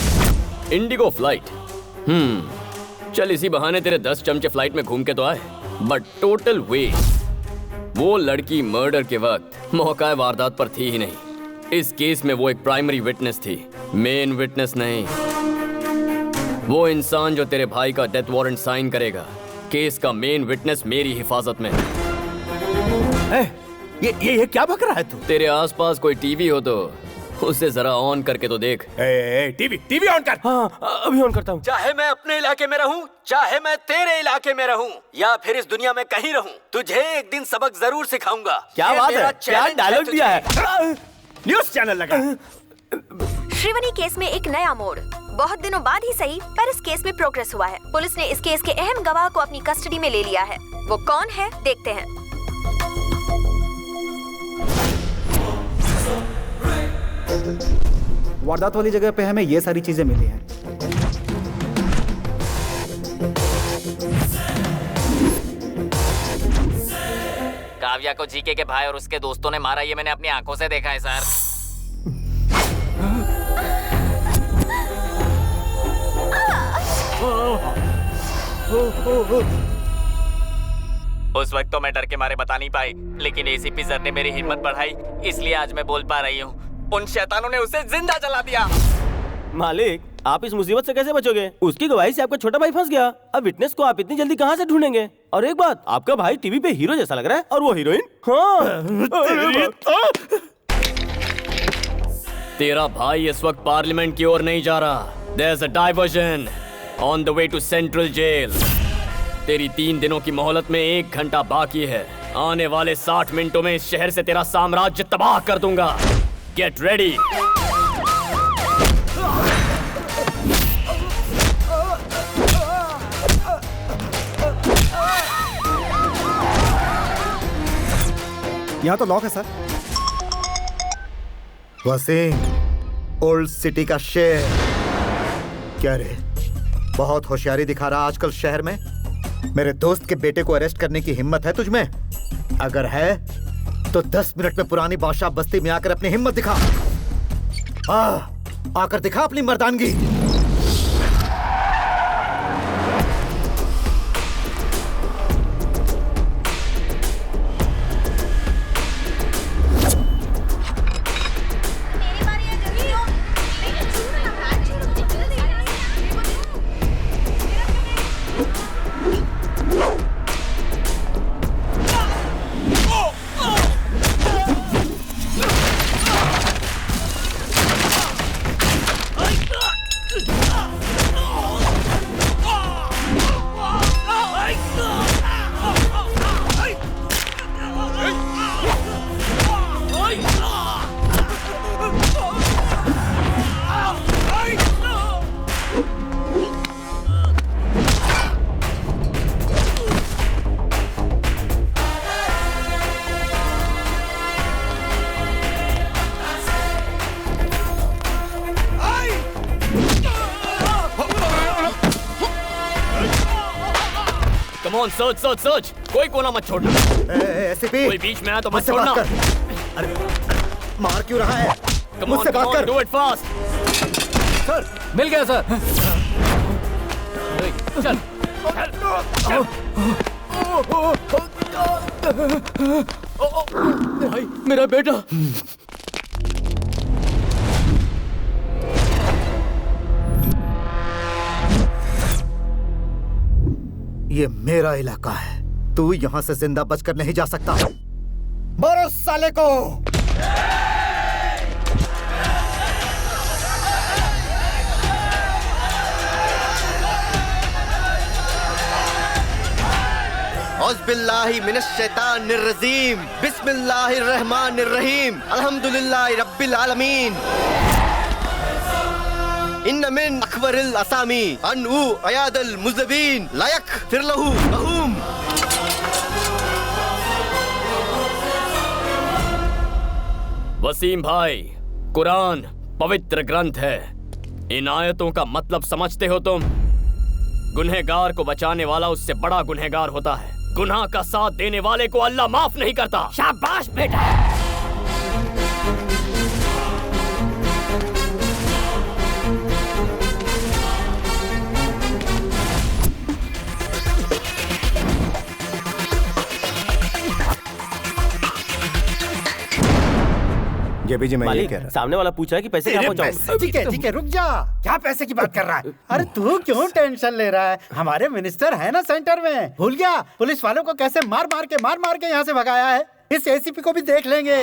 इंडिगो फ्लाइट। चल इसी बहाने तेरे 10 चमचे फ्लाइट में घूम के तो आए, बट टोटल वेस्ट। वो लड़की मर्डर के वक्त मौका वारदात पर थी ही नहीं। इस केस में वो एक प्राइमरी विटनेस थी, मेन विटनेस नहीं। वो इंसान जो तेरे भाई का डेथ वारंट साइन करेगा, केस का मेन विटनेस मेरी हिफाजत में। ये क्या बक रहा है तू? तेरे आसपास कोई टीवी हो तो उसे जरा ऑन करके तो देख। टीवी ऑन कर। हाँ, अभी ऑन करता हूँ। चाहे मैं अपने इलाके में रहूं, चाहे मैं तेरे इलाके में रहूं, या फिर इस दुनिया में कहीं रहूं, तुझे एक दिन सबक जरूर सिखाऊंगा। क्या बात है? क्या डायलॉग दिया है? न्यूज़ चैनल लगा। श्रीवनी केस में एक नया मोड़। बहुत दिनों बाद ही सही, पर इस केस में प्रोग्रेस हुआ है। पुलिस ने इस केस के अहम गवाह को अपनी कस्टडी में ले लिया है। वो कौन है, देखते हैं। वारदात वाली जगह पे हमें ये सारी चीजें मिली हैं। काव्या को जीके के भाई और उसके दोस्तों ने मारा, ये मैंने अपनी आंखों से देखा है सर। उस वक्त तो मैं डर के मारे बता नहीं पाई, लेकिन एसीपी सर ने मेरी हिम्मत बढ़ाई, इसलिए आज मैं बोल पा रही हूँ। उन शैतानों ने उसे जिंदा जला दिया। मालिक, आप इस मुसीबत से कैसे बचोगे? उसकी गवाही से आपका छोटा भाई फंस गया। अब विटनेस को आप इतनी जल्दी कहाँ से ढूंढेंगे? और एक बात, आपका भाई टीवी पे हीरो जैसा लग रहा है और वो हीरोइन। हाँ। तेरा भाई इस वक्त पार्लियामेंट की ओर नहीं जा रहा। There's a diversion on the way to Central Jail. तेरी 3 दिनों की मोहलत में 1 घंटा बाकी है। आने वाले 60 मिनटों में इस शहर से तेरा साम्राज्य तबाह कर दूंगा। Get ready. यहाँ तो लॉक है सर। वसीम, ओल्ड सिटी का शेर। क्या रे, बहुत होशियारी दिखा रहा आजकल शहर में। मेरे दोस्त के बेटे को अरेस्ट करने की हिम्मत है तुझमें? अगर है तो 10 मिनट में पुरानी बादशाह बस्ती में आकर अपनी हिम्मत दिखा। आकर दिखा अपनी मर्दानगी। सर्च सर्च सर्च, कोई कोना मत छोड़ना। एसीपी, कोई बीच में आया तो मत छोड़ना। अरे मार क्यों रहा है? मुझसे बात कर। Do it fast. सर, मिल गया सर। चल। भाई, मेरा बेटा। ये मेरा इलाका है, तू यहाँ से जिंदा बचकर नहीं जा सकता। मारो साले को। औज़बिल्लाहि मिनश्शैतानिर्रजीम, बिस्मिल्लाहिर्रहमानिर्रहीम, अल्हम्दुलिल्लाहि रब्बिल आलमीन। इन्न मिन अखबरिल असामी अनउ अयादल मुज़बिन लायक फिरलहु अहूम। वसीम भाई, कुरान पवित्र ग्रंथ है। इन आयतों का मतलब समझते हो तुम? गुनहगार को बचाने वाला उससे बड़ा गुनहगार होता है। गुनाह का साथ देने वाले को अल्लाह माफ नहीं करता। शाबाश बेटा। जेबी जी, मैं ये कह रहा सामने वाला पूछा है कि पैसे कहाँ पहुँचाऊं? ठीक है, रुक जा। क्या पैसे की बात कर रहा है? अरे तू क्यों टेंशन ले रहा है? हमारे मिनिस्टर है ना सेंटर में, भूल गया? पुलिस वालों को कैसे मार मार के यहाँ से भगाया है। इस एसीपी को भी देख लेंगे।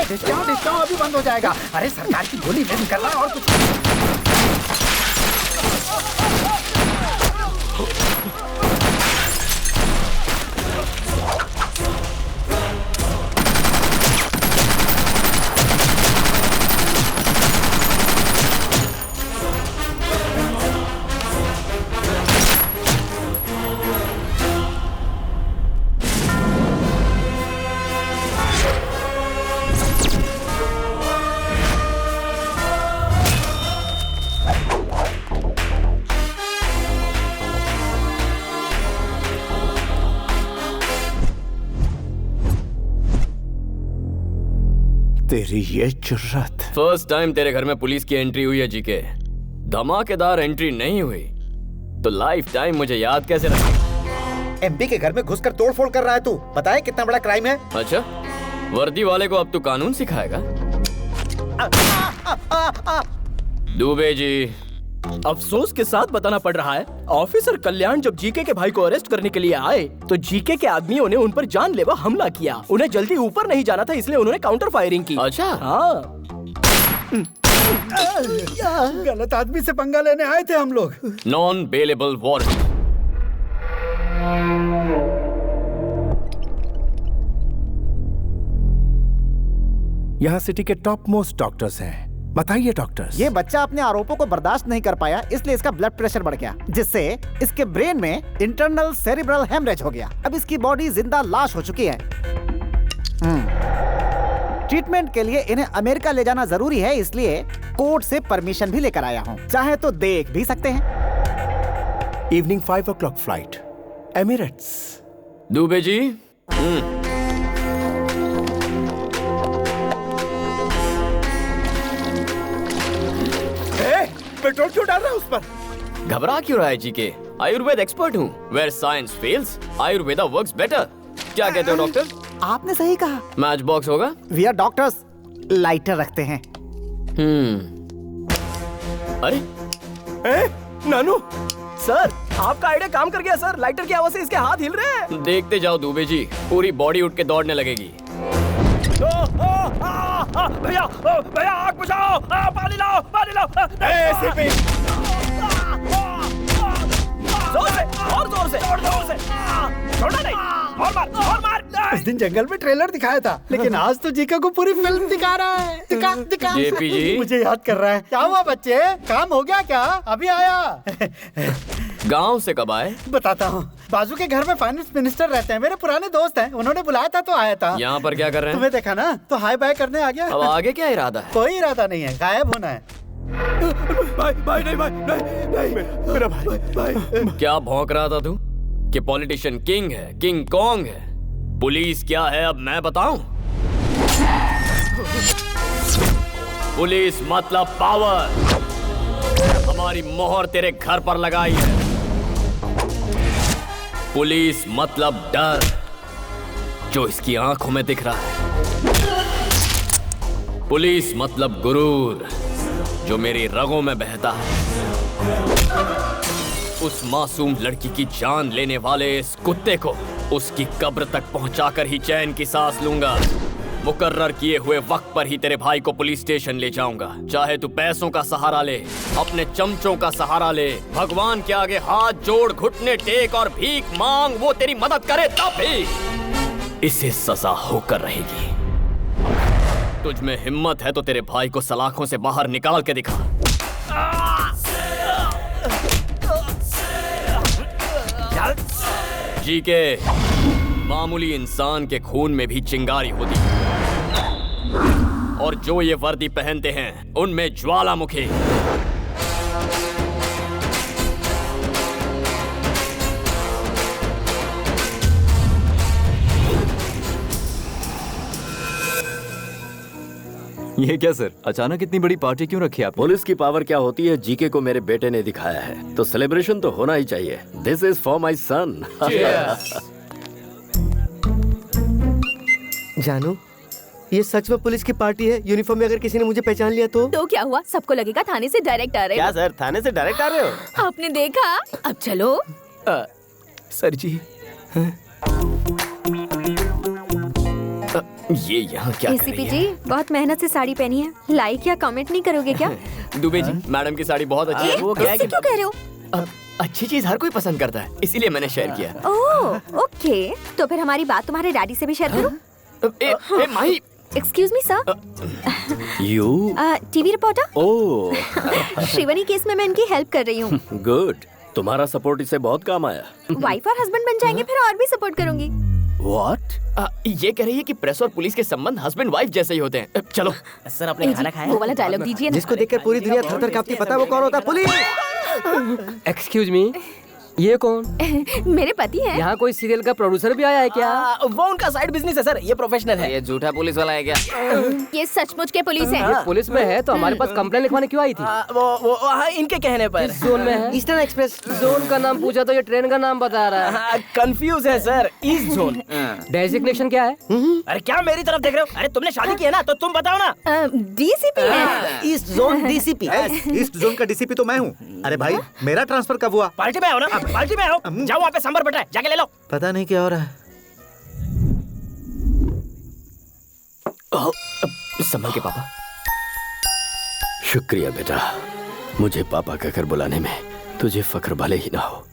डिस्काउंट अभी बंद हो जाएगा। अरे सरकार की गोली बंद कर रहा है और कुछ। तेरी ये जुर्रत। फर्स्ट टाइम तेरे घर में पुलिस की एंट्री हुई है जीके। धमाकेदार एंट्री नहीं हुई तो लाइफ टाइम मुझे याद कैसे रखेगा? एमपी के घर में घुसकर तोड़फोड़ कर रहा है तू। पता है कितना बड़ा क्राइम है? अच्छा, वर्दी वाले को अब तू कानून सिखाएगा? दुबे जी, अफसोस के साथ बताना पड़ रहा है, ऑफिसर कल्याण जब जीके के भाई को अरेस्ट करने के लिए आए तो जीके के आदमियों ने उन पर जानलेवा हमला किया। उन्हें जल्दी ऊपर नहीं जाना था, इसलिए उन्होंने काउंटर फायरिंग की। अच्छा, हाँ। गलत आदमी से पंगा लेने आए थे हम लोग। Non bailable warrant. यहाँ सिटी के टॉप मोस्ट डॉक्टर्स हैं। बताइए डॉक्टर्स। ये बच्चा अपने आरोपों को बर्दाश्त नहीं कर पाया, इसलिए इसका ब्लड प्रेशर बढ़ गया, जिससे इसके ब्रेन में इंटरनल सेरिब्रल हेमरेज हो गया। अब इसकी बॉडी जिंदा लाश हो चुकी है। ट्रीटमेंट के लिए इन्हें अमेरिका ले जाना जरूरी है, इसलिए कोर्ट से परमिशन भी लेकर आया हूँ। चाहे तो देख भी सकते हैं। Evening 5 o'clock flight, Emirates. Dubey ji, petrol क्यों डाल रहा है उस पर? घबरा क्यों रहा है जीके? आयुर्वेद एक्सपर्ट हूँ। Where science fails, Ayurveda works better. क्या कहते हो डॉक्टर? आपने सही कहा। मैच बॉक्स होगा? वी आर डॉक्टर्स, लाइटर रखते हैं। अरे नानू सर, आपका आइडिया काम कर गया सर। लाइटर की आवाज से इसके हाथ हिल रहे हैं। देखते जाओ दुबे जी, पूरी बॉडी उठ के दौड़ने लगेगी। भैया भैया, आग बुझाओ, पानी लाओ, पानी लाओ। जोर से, और जोर से, और जोर से। छोड़ना नहीं, और मार, और मार। उस दिन जंगल में ट्रेलर दिखाया था, लेकिन आज तो जीके को पूरी फिल्म दिखा रहा है। दिखा। जेपी जी, मुझे याद कर रहा है। क्या हुआ बच्चे, काम हो गया क्या? अभी आया। गांव से कब आए? बताता हूँ। बाजू के घर में फाइनेंस मिनिस्टर रहते हैं, मेरे पुराने दोस्त हैं। उन्होंने बुलाया था तो आया था। यहाँ पर क्या कर रहे हैं? तुम्हें देखा ना तो हाय बाय करने आ गया। अब आगे क्या इरादा है? कोई इरादा नहीं है, गायब होना है। भाई नहीं भाई नहीं मेरा भाई क्या भौंक रहा था तू कि पॉलिटिशियन किंग है, किंग कॉन्ग है? पुलिस क्या है अब मैं बताऊं? पुलिस मतलब पावर। हमारी मोहर तेरे घर पर लगाई है। पुलिस मतलब डर जो इसकी आंखों में दिख रहा है। पुलिस मतलब गुरूर जो मेरी रगों में बहता है। उस मासूम लड़की की जान लेने वाले इस कुत्ते को उसकी कब्र तक पहुंचाकर ही चैन की सांस लूंगा। मुकर्रर किए हुए वक्त पर ही तेरे भाई को पुलिस स्टेशन ले जाऊंगा। चाहे तू पैसों का सहारा ले, अपने चमचों का सहारा ले, भगवान के आगे हाथ जोड़, घुटने टेक और भीख मांग, वो तेरी मदद करे तब भी इसे सजा होकर रहेगी। तुझ में हिम्मत है तो तेरे भाई को सलाखों से बाहर निकाल के दिखा। जी के मामूली इंसान के खून में भी चिंगारी होती है और जो ये वर्दी पहनते हैं उनमें ज्वालामुखी। ये क्या सर, अचानक इतनी बड़ी पार्टी क्यों रखी आप? पुलिस की पावर क्या होती है जीके को मेरे बेटे ने दिखाया है, तो सेलिब्रेशन तो होना ही चाहिए। दिस इज फॉर माई सन। जानू, ये सच में पुलिस की पार्टी है? यूनिफॉर्म में अगर किसी ने मुझे पहचान लिया तो क्या हुआ? सबको लगेगा थाने से डायरेक्ट आ रहे हो। क्या सर, थाने से डायरेक्ट आ रहे हो? आपने देखा? अब चलो। सर जी ये यहाँ क्या कर रही एसीपी जी, बहुत मेहनत से साड़ी पहनी है। लाइक या कमेंट नहीं करोगे क्या? दुबे जी, मैडम की साड़ी बहुत अच्छी है। वो क्या क्यों कह रहे हो? अच्छी चीज हर कोई पसंद करता है, इसीलिए मैंने शेयर किया। ओह ओके, तो फिर हमारी बात तुम्हारे डैडी से भी शेयर करो। Mahi, excuse me sir. U TV reporter. Oh Shrivani case में मैं इनकी हेल्प कर रही हूँ। गुड, तुम्हारा सपोर्ट इससे बहुत काम आया। वाइफ और हस्बैंड बन जाएंगे, फिर और भी सपोर्ट करूंगी। What? ये कह रही है कि प्रेस और पुलिस के संबंध हस्बैंड वाइफ जैसे ही होते हैं। चलो सर, आपने खाना खाया? वो वाला डायलॉग दीजिए ना। जिसको देखकर पूरी दुनिया थर-थर कांपती, पता है वो कौन होता है? पुलिस। एक्सक्यूज मी, ये कौन? मेरे पति हैं। यहाँ कोई सीरियल का प्रोड्यूसर भी आया है क्या? वो उनका साइड बिजनेस है सर, ये प्रोफेशनल है। ये झूठा पुलिस वाला है क्या? ये सचमुच के पुलिस है। ये पुलिस में है तो हमारे पास कंप्लेन लिखवाने क्यों आई थी? वो इनके कहने पर। किस जोन में है? ईस्टर्न एक्सप्रेस जोन का नाम पूछा तो ये ट्रेन का नाम बता रहा है। कंफ्यूज है सर, ईस्ट जोन। डेजिग्नेशन क्या है? अरे क्या मेरी तरफ देख रहे हो? अरे तुमने शादी की है ना, तो तुम बताओ ना। डीसीपी है। East zone DCP. East zone का डीसीपी तो मैं हूँ। अरे भाई, मेरा ट्रांसफर कब हुआ? पार्टी में आओ ना, पार्टी में आओ। जाओ वहाँ पे सांभर बटा है, जाके ले लो। पता नहीं क्या हो रहा है। संभल के पापा। शुक्रिया बेटा, मुझे पापा कहकर बुलाने में तुझे फख्र भले ही ना हो,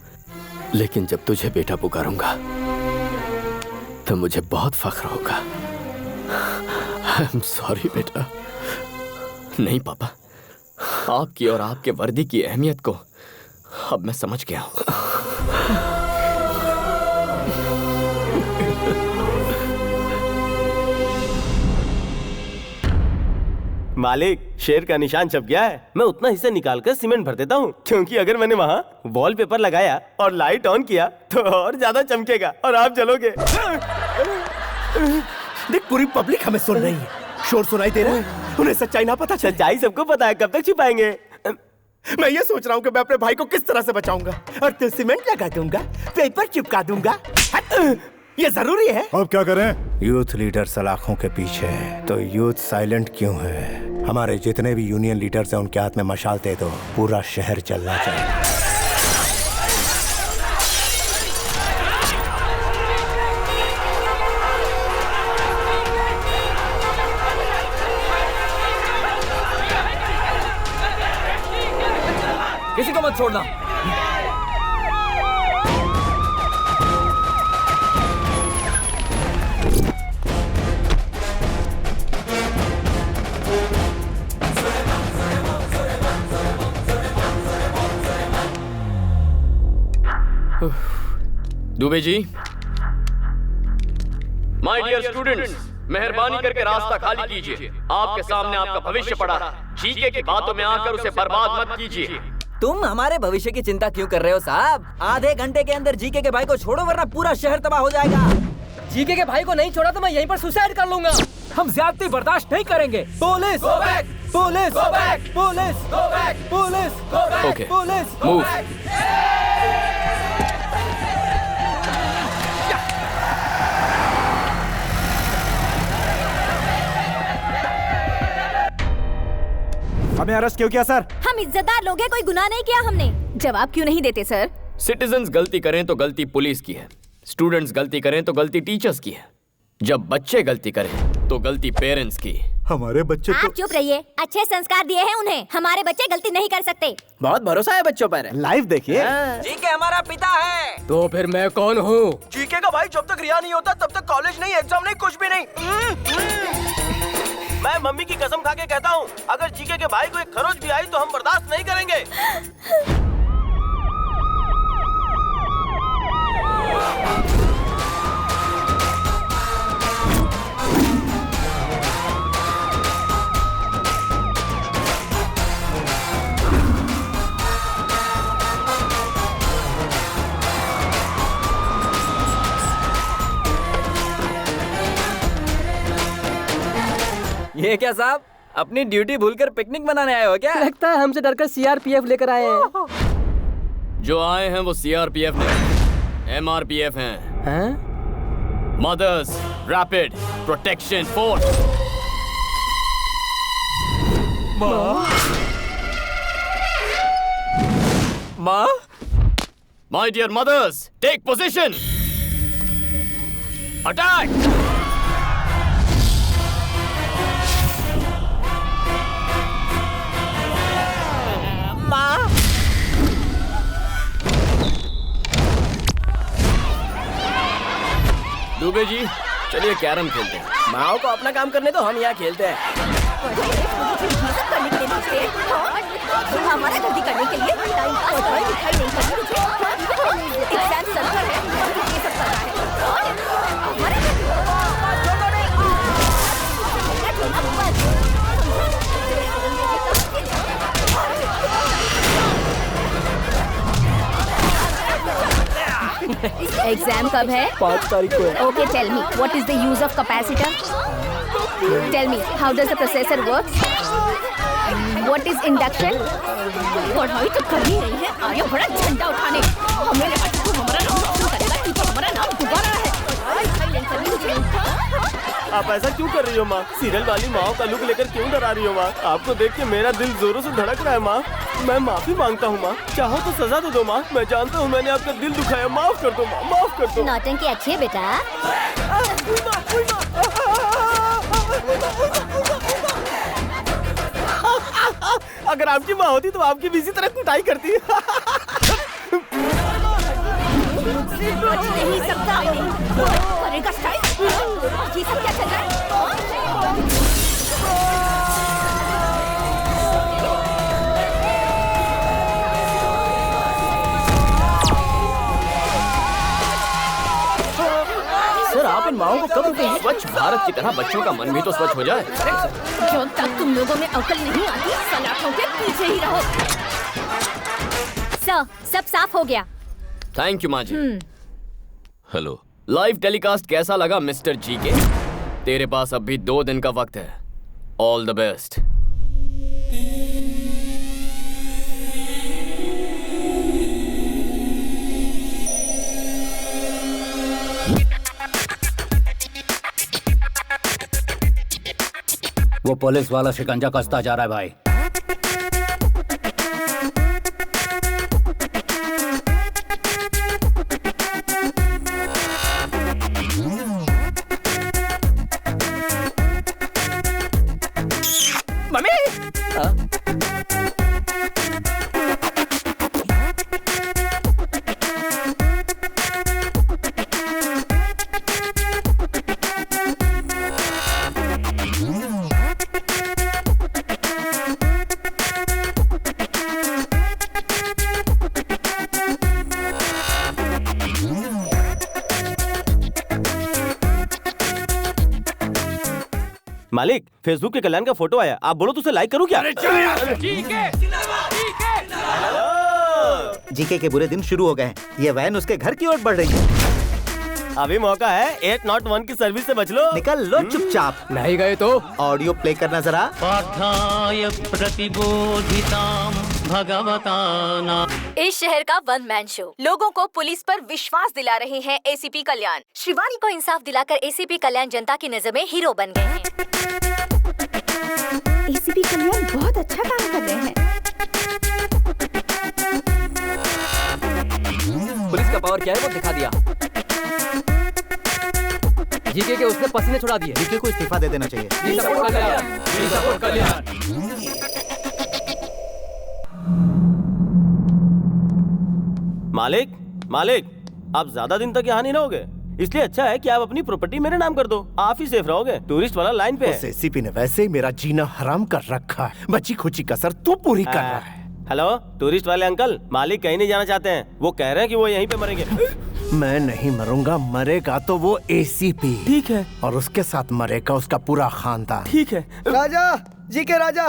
लेकिन जब तुझे बेटा पुकारूंगा तो मुझे बहुत फख्र होगा। आई एम सॉरी बेटा। नहीं पापा, आपकी और आपके वर्दी की अहमियत को अब मैं समझ गया हूँ। मालिक, शेर का निशान छप गया है। मैं उतना हिस्सा निकाल कर सीमेंट भर देता हूँ, क्योंकि अगर मैंने वहाँ वॉलपेपर लगाया और लाइट ऑन किया तो और ज्यादा चमकेगा और आप जलोगे। देख, पूरी पब्लिक हमें सुन रही है, शोर सुनाई दे रहा है। उन्हें सच्चाई ना पता। सच्चाई सबको पता है, कब तक छिपाएंगे? मैं ये सोच रहा हूँ कि मैं अपने भाई को किस तरह से बचाऊंगा। और तो सीमेंट लगा दूंगा, पेपर चिपका दूंगा। ये जरूरी है। अब क्या करें? यूथ लीडर सलाखों के पीछे है, तो यूथ साइलेंट क्यों है? हमारे जितने भी यूनियन लीडर्स हैं उनके हाथ में मशाल दे दो, पूरा शहर चलना चाहिए। किसी को मत छोड़ना। Dubey ji, my dear students, मेहरबानी करके रास्ता खाली कीजिए। आपके सामने आपका भविष्य पड़ा है। जीके की बातों में आकर उसे बर्बाद मत कीजिए। तुम हमारे भविष्य की चिंता क्यों कर रहे हो साहब? आधे घंटे के अंदर जीके के भाई को छोड़ो वरना पूरा शहर तबाह हो जाएगा। जीके के भाई को नहीं छोड़ा तो मैं यहीं पर सुसाइड कर लूंगा। हम ज्यादती बर्दाश्त नहीं करेंगे। Police! Police! Police! Police! Okay, police! Move. हमें अरेस्ट क्यों किया सर? हम इज्जतदार लोग हैं, कोई गुनाह नहीं किया हमने। जवाब क्यों नहीं देते सर? सिटीजन्स गलती करें तो गलती पुलिस की है, स्टूडेंट्स गलती करें तो गलती टीचर्स की है, जब बच्चे गलती करें तो गलती पेरेंट्स की। हमारे बच्चे आप चुप रहिए। अच्छे संस्कार दिए हैं उन्हें। हमारे बच्चे गलती नहीं कर सकते। बहुत भरोसा है बच्चों पर। लाइव देखिए। जीके हमारा पिता है। तो फिर मैं कौन हूँ? जीके का भाई जब तक रिहा नहीं होता तब तक कॉलेज नहीं, एग्जाम नहीं, कुछ भी नहीं। मैं मम्मी की कसम खा के कहता हूँ, अगर जीके के भाई को एक खरोच भी आई तो हम बर्दाश्त नहीं करेंगे। ये क्या साहब, अपनी ड्यूटी भूलकर पिकनिक मनाने आए हो क्या? लगता है हमसे डरकर सीआरपीएफ लेकर आए हैं। जो आए हैं वो सीआरपीएफ नहीं, एमआरपीएफ हैं। Mothers rapid protection force. माँ? My dear mothers, take position. Attack! माँ? दुबे जी, चलिए कैरम खेलते हैं। माँ को अपना काम करने तो हम यहाँ खेलते हैं। हमारा गलती करने के लिए टाइम पास और दिखाई नहीं पड़ती। एग्जाम चल रहा है, ये सब कर रहा है। एग्जाम कब है? 5 तारीख को है। Okay, tell me, what is the use of capacitor? Tell me, how does the processor work? What is induction? पढ़ाई तो कर ही रही है, आया बड़ा झंडा उठाने। हमें लगा कि तू हमारा नाम रोशन करेगा, तू तो हमारा नाम डुबा रहा है। आप ऐसा क्यों कर रही हो माँ? सीरियल वाली माँ का लुक लेकर क्यों डरा रही हो माँ? आपको देख के मेरा दिल जोरों से धड़क रहा है माँ। मैं माफी मांगता हूँ माँ, चाहो तो सजा दे दो माँ। मैं जानता हूँ मैंने आपका दिल दुखाया, माफ कर दो माँ, माफ कर दो। नौटंकी अच्छी है बेटा। अगर आपकी माँ होती तो आपकी भी इसी तरह कुटाई करती। बच नहीं सकता। करेगा स्टाइल। ये सब क्या चल रहा है? सर आप इन माओं को कब रुकेंगे? स्वच्छ भारत की तरह बच्चों का मन भी तो स्वच्छ हो जाए। जब तक तुम लोगों में अकल नहीं आती, सलाखों के पीछे ही रहो। सर, सब साफ हो गया। थैंक यू माँ जी। हेलो, लाइव टेलीकास्ट कैसा लगा मिस्टर जीके? तेरे पास अब भी 2 दिन का वक्त है। All the best. वो पुलिस वाला शिकंजा कसता जा रहा है भाई। मालिक, फेसबुक के कल्याण का फोटो आया, आप बोलो तो उसे लाइक करूं क्या? जीके के बुरे दिन शुरू हो गए हैं। ये वैन उसके घर की ओर बढ़ रही है। अभी मौका है, 801 की सर्विस से बच लो। निकल लो चुपचाप। नहीं गए तो ऑडियो प्ले करना जरा। पाठाय प्रतिबोधितां भगवता ना। इस शहर का वन मैन शो लोगों को पुलिस पर विश्वास दिला रहे हैं एसीपी कल्याण। शिवानी को इंसाफ दिलाकर एसीपी कल्याण जनता की नजर में हीरो बन गए हैं। एसीपी कल्याण बहुत अच्छा काम कर रहे हैं। पुलिस का पावर क्या है वो दिखा दिया। जीके के उसने पसीने छुड़ा दिए। जीके को इस्तीफा दे देना चाहिए। मालिक, मालिक, आप ज्यादा दिन तक यहाँ नहीं रहोगे, इसलिए अच्छा है कि आप अपनी प्रॉपर्टी मेरे नाम कर दो। आप ही सेफ रहोगे। टूरिस्ट वाला लाइन पे है। एसीपी ने वैसे ही मेरा जीना हराम कर रखा है। बची खुची कसर तू पूरी कर रहा है। हेलो, टूरिस्ट वाले अंकल, मालिक कहीं नहीं जाना चाहते हैं। वो कह रहे हैं कि वो यहीं पे मरेंगे। मैं नहीं मरूंगा, मरेगा तो वो एसीपी। ठीक है। और उसके साथ मरेगा उसका पूरा खानदान। ठीक है। राजा, जीके राजा,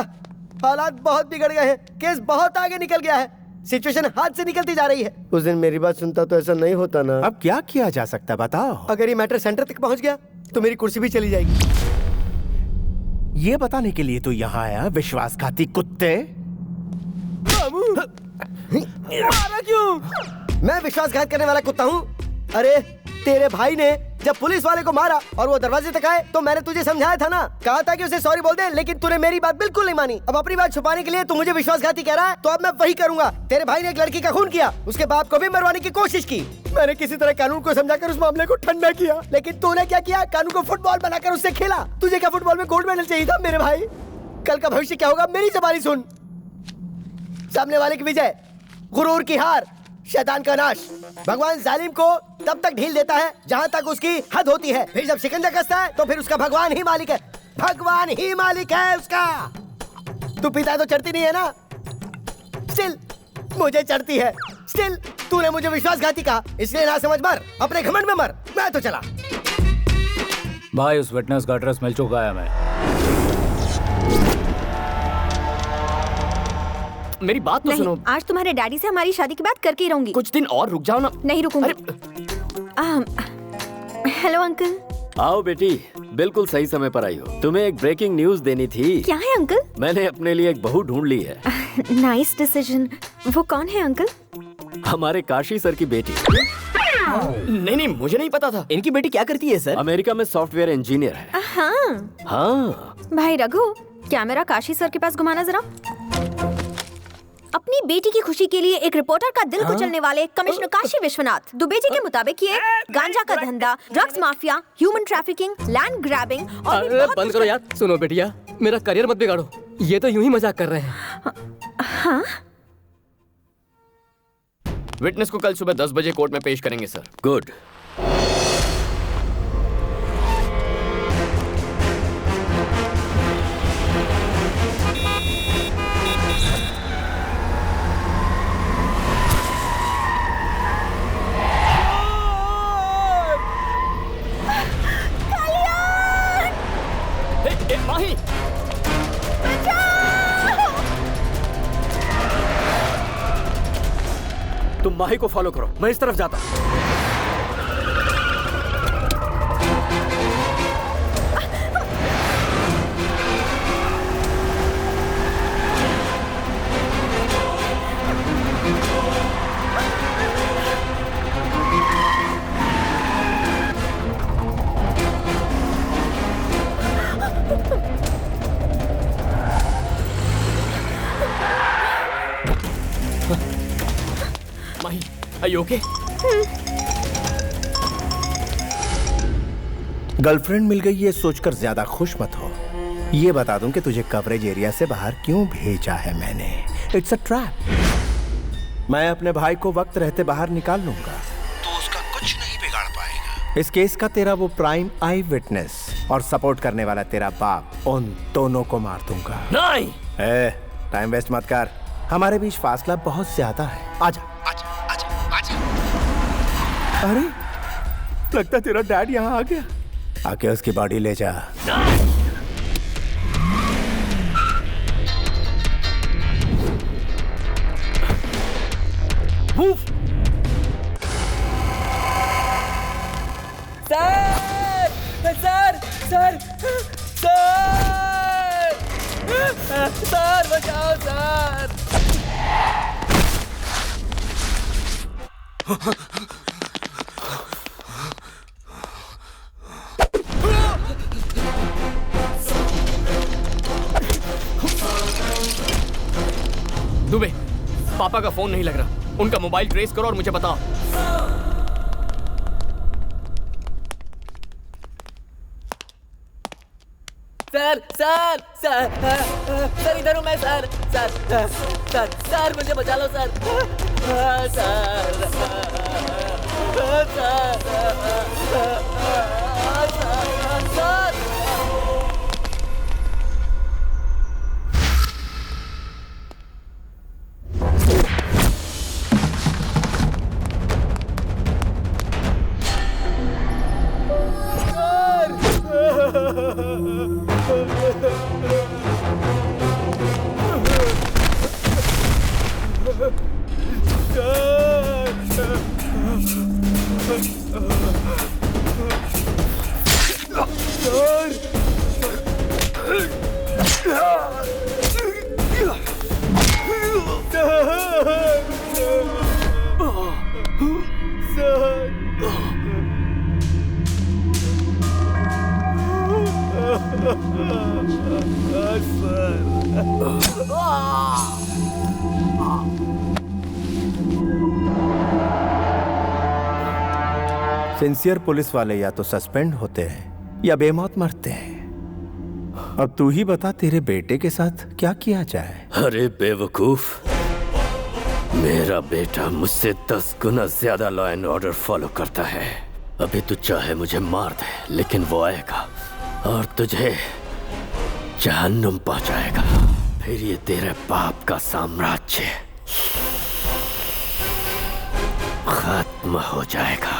हालात बहुत बिगड़ गए हैं। केस बहुत आगे निकल गया है। सिचुएशन हाथ से निकलती जा रही है। उस दिन मेरी बात सुनता तो ऐसा नहीं होता ना। अब क्या किया जा सकता है बताओ? अगर ये मैटर सेंटर तक पहुंच गया तो मेरी कुर्सी भी चली जाएगी। ये बताने के लिए तो यहाँ आया, विश्वासघाती कुत्ते। मारा क्यों? मैं विश्वासघात करने वाला कुत्ता हूँ? अरे तेरे भाई ने जब पुलिस वाले को मारा और वो दरवाजे तक आए तो मैंने तुझे समझाया था ना, कहा था कि उसे सॉरी बोल दे, लेकिन तूने मेरी बात बिल्कुल नहीं मानी। अब अपनी बात छुपाने के लिए तू मुझे विश्वासघाती कह रहा है, तो अब मैं वही करूंगा। तेरे भाई ने एक लड़की का खून किया, उसके बाप को भी मरवाने की कोशिश की। मैंने किसी तरह कानून को समझाकर उस मामले को ठंडा किया, लेकिन तूने क्या किया? कानून को फुटबॉल बनाकर उससे खेला। तुझे क्या फुटबॉल में गोल्ड मेडल चाहिए था मेरे भाई? कल का भविष्य क्या होगा मेरी ज़बानी सुन। सामने वाले की विजय, गुरूर की हार, शैतान का नाश। भगवान जालिम को तब तक ढील देता है जहाँ तक उसकी हद होती है। फिर जब शिकंजा कसता है तो फिर उसका भगवान ही मालिक है। भगवान ही मालिक है उसका। तू पीता है तो चढ़ती नहीं है ना? स्टिल मुझे चढ़ती है। स्टिल तूने मुझे विश्वासघाती कहा, इसलिए ना समझ मर, अपने घमंड में मर। मैं तो चला। भाई उस विटनेस का एड्रेस मिल चुका है हमें। मेरी बात तो सुनो। आज तुम्हारे डैडी से हमारी शादी की बात करके ही रहूंगी। कुछ दिन और रुक जाओ ना। नहीं रुकूंगी। Hello uncle. आओ बेटी, बिल्कुल सही समय पर आई हो। तुम्हें एक ब्रेकिंग न्यूज देनी थी। क्या है अंकल? मैंने अपने लिए एक बहू ढूंढ ली है। Nice decision. वो कौन है अंकल? हमारे काशी सर की बेटी। नहीं नहीं, मुझे नहीं पता था। इनकी बेटी क्या करती है सर? अमेरिका में सॉफ्टवेयर इंजीनियर है। हाँ। भाई रघु, कैमरा काशी सर के पास घुमाना जरा। अपनी बेटी की खुशी के लिए एक रिपोर्टर का दिल कुचलने वाले कमिश्नर काशी विश्वनाथ दुबे जी के मुताबिक ये गांजा का धंधा, drugs mafia, human trafficking, land grabbing और भी बहुत बंद करो यार। सुनो बेटिया, मेरा करियर मत बिगाड़ो। ये तो यूं ही मजाक कर रहे हैं। हाँ? विटनेस को कल सुबह 10 बजे कोर्ट में पेश करेंगे सर। गुड। माही, तुम माही को फॉलो करो, मैं इस तरफ जाता हूँ। माही, are you okay? गर्लफ्रेंड मिल गई ये सोचकर ज्यादा खुश मत हो। ये बता दूं कि तुझे कवरेज एरिया से बाहर क्यों भेजा है मैंने। It's a trap. मैं अपने भाई को वक्त रहते बाहर निकाल लूंगा तो उसका कुछ नहीं बिगाड़ पाएगा। इस केस का तेरा वो प्राइम आई विटनेस और सपोर्ट करने वाला तेरा बाप, उन दोनों को मार दूंगा। नहीं। टाइम वेस्ट मत कर, हमारे बीच फासला बहुत ज्यादा है। आजा आजा आजा आजा। अरे लगता तेरा डैड यहाँ आ गया। आके उसकी बॉडी ले जा। Move. Sir sir sir sir sir बचाओ सर। दुबे, पापा का फोन नहीं लग रहा। उनका मोबाइल ट्रेस करो और मुझे बताओ। सर सर सर सर इधर हूँ मैं सर सर सर सर मुझे बचा लो sir sir sir. Sincere police वाले या तो सस्पेंड होते हैं या बेमौत मरते हैं। अब तू ही बता, तेरे बेटे के साथ क्या किया जाए? अरे बेवकूफ, मेरा बेटा मुझसे 10 गुना ज्यादा लॉ एंड ऑर्डर फॉलो करता है। अभी तू चाहे मुझे मार दे, लेकिन वो आएगा और तुझे जहन्नुम पहुंचाएगा। फिर ये तेरे बाप का साम्राज्य खत्म हो जाएगा।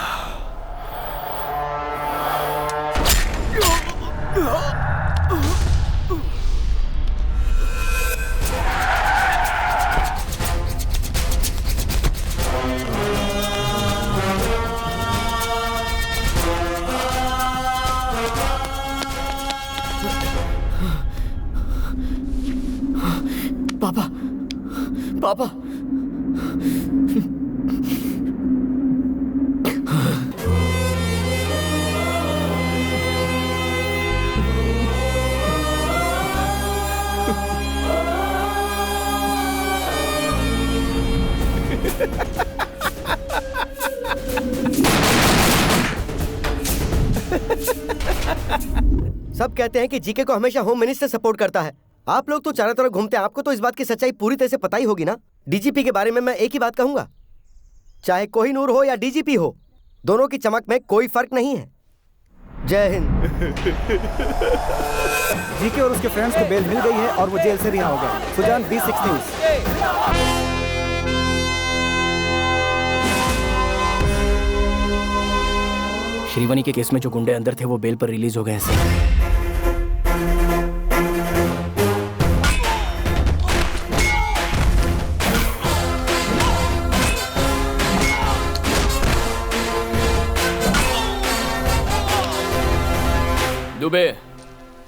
पापा पापा सब कहते हैं कि जीके को हमेशा होम मिनिस्टर सपोर्ट करता है। आप लोग तो चारों तरफ घूमते हैं, आपको तो इस बात की सच्चाई पूरी तरह से पता ही होगी ना। डीजीपी के बारे में मैं एक ही बात कहूंगा, चाहे कोहिनूर हो या डीजीपी हो, दोनों की चमक में कोई फर्क नहीं है। जय हिंद। जीके और उसके फ्रेंड्स को बेल मिल गई है और वो जेल से रिहा हो गए। Sujan, B6 news. श्रीवनी के केस में जो गुंडे अंदर थे वो बेल पर रिलीज हो गए हैं। दुबे,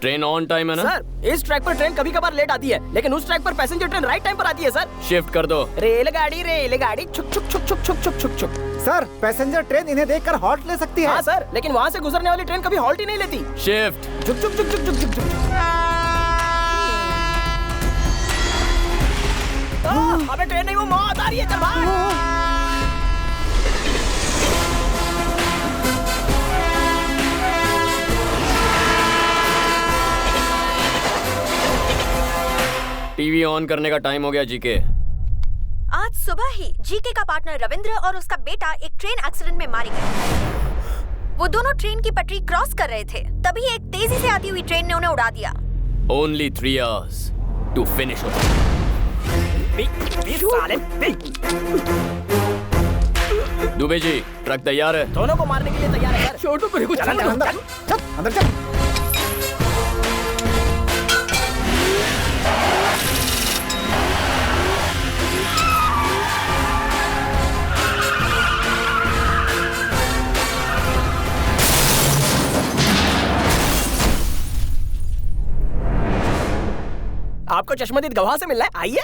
ट्रेन ऑन टाइम है ना? सर, इस ट्रैक पर ट्रेन कभी कभार लेट आती है, लेकिन उस ट्रैक पर पैसेंजर ट्रेन राइट टाइम पर आती है सर। शिफ्ट कर दो। रेलगाड़ी छुक छुक छुक छुक छुक छुक छुक छुक। सर, पैसेंजर ट्रेन इन्हें देखकर हॉल्ट ले सकती है। हाँ सर, लेकिन वहाँ से गुजरने वाली ट्रेन कभी हॉल्ट ही नहीं लेती। शिफ्ट। छुक छुक छुक छुक छुक छुक छुक। अबे ट्रेन नहीं, वो मौत आ रही है, चल भाग। टीवी ऑन करने का टाइम हो गया जीके। आज सुबह ही जीके का पार्टनर रविंद्र और उसका बेटा एक ट्रेन एक्सीडेंट में मारे गए। वो दोनों ट्रेन की पटरी क्रॉस कर रहे थे, तभी एक तेजी से आती हुई ट्रेन ने उन्हें उड़ा दिया। Only 3 hours to finish it. Dubey ji, truck तैयार है। दोनों को मारने के लिए तैयार है सर। छोटू को कुछ अंदर चल। आपको चश्मदीद गवाह से मिलना है, आइए।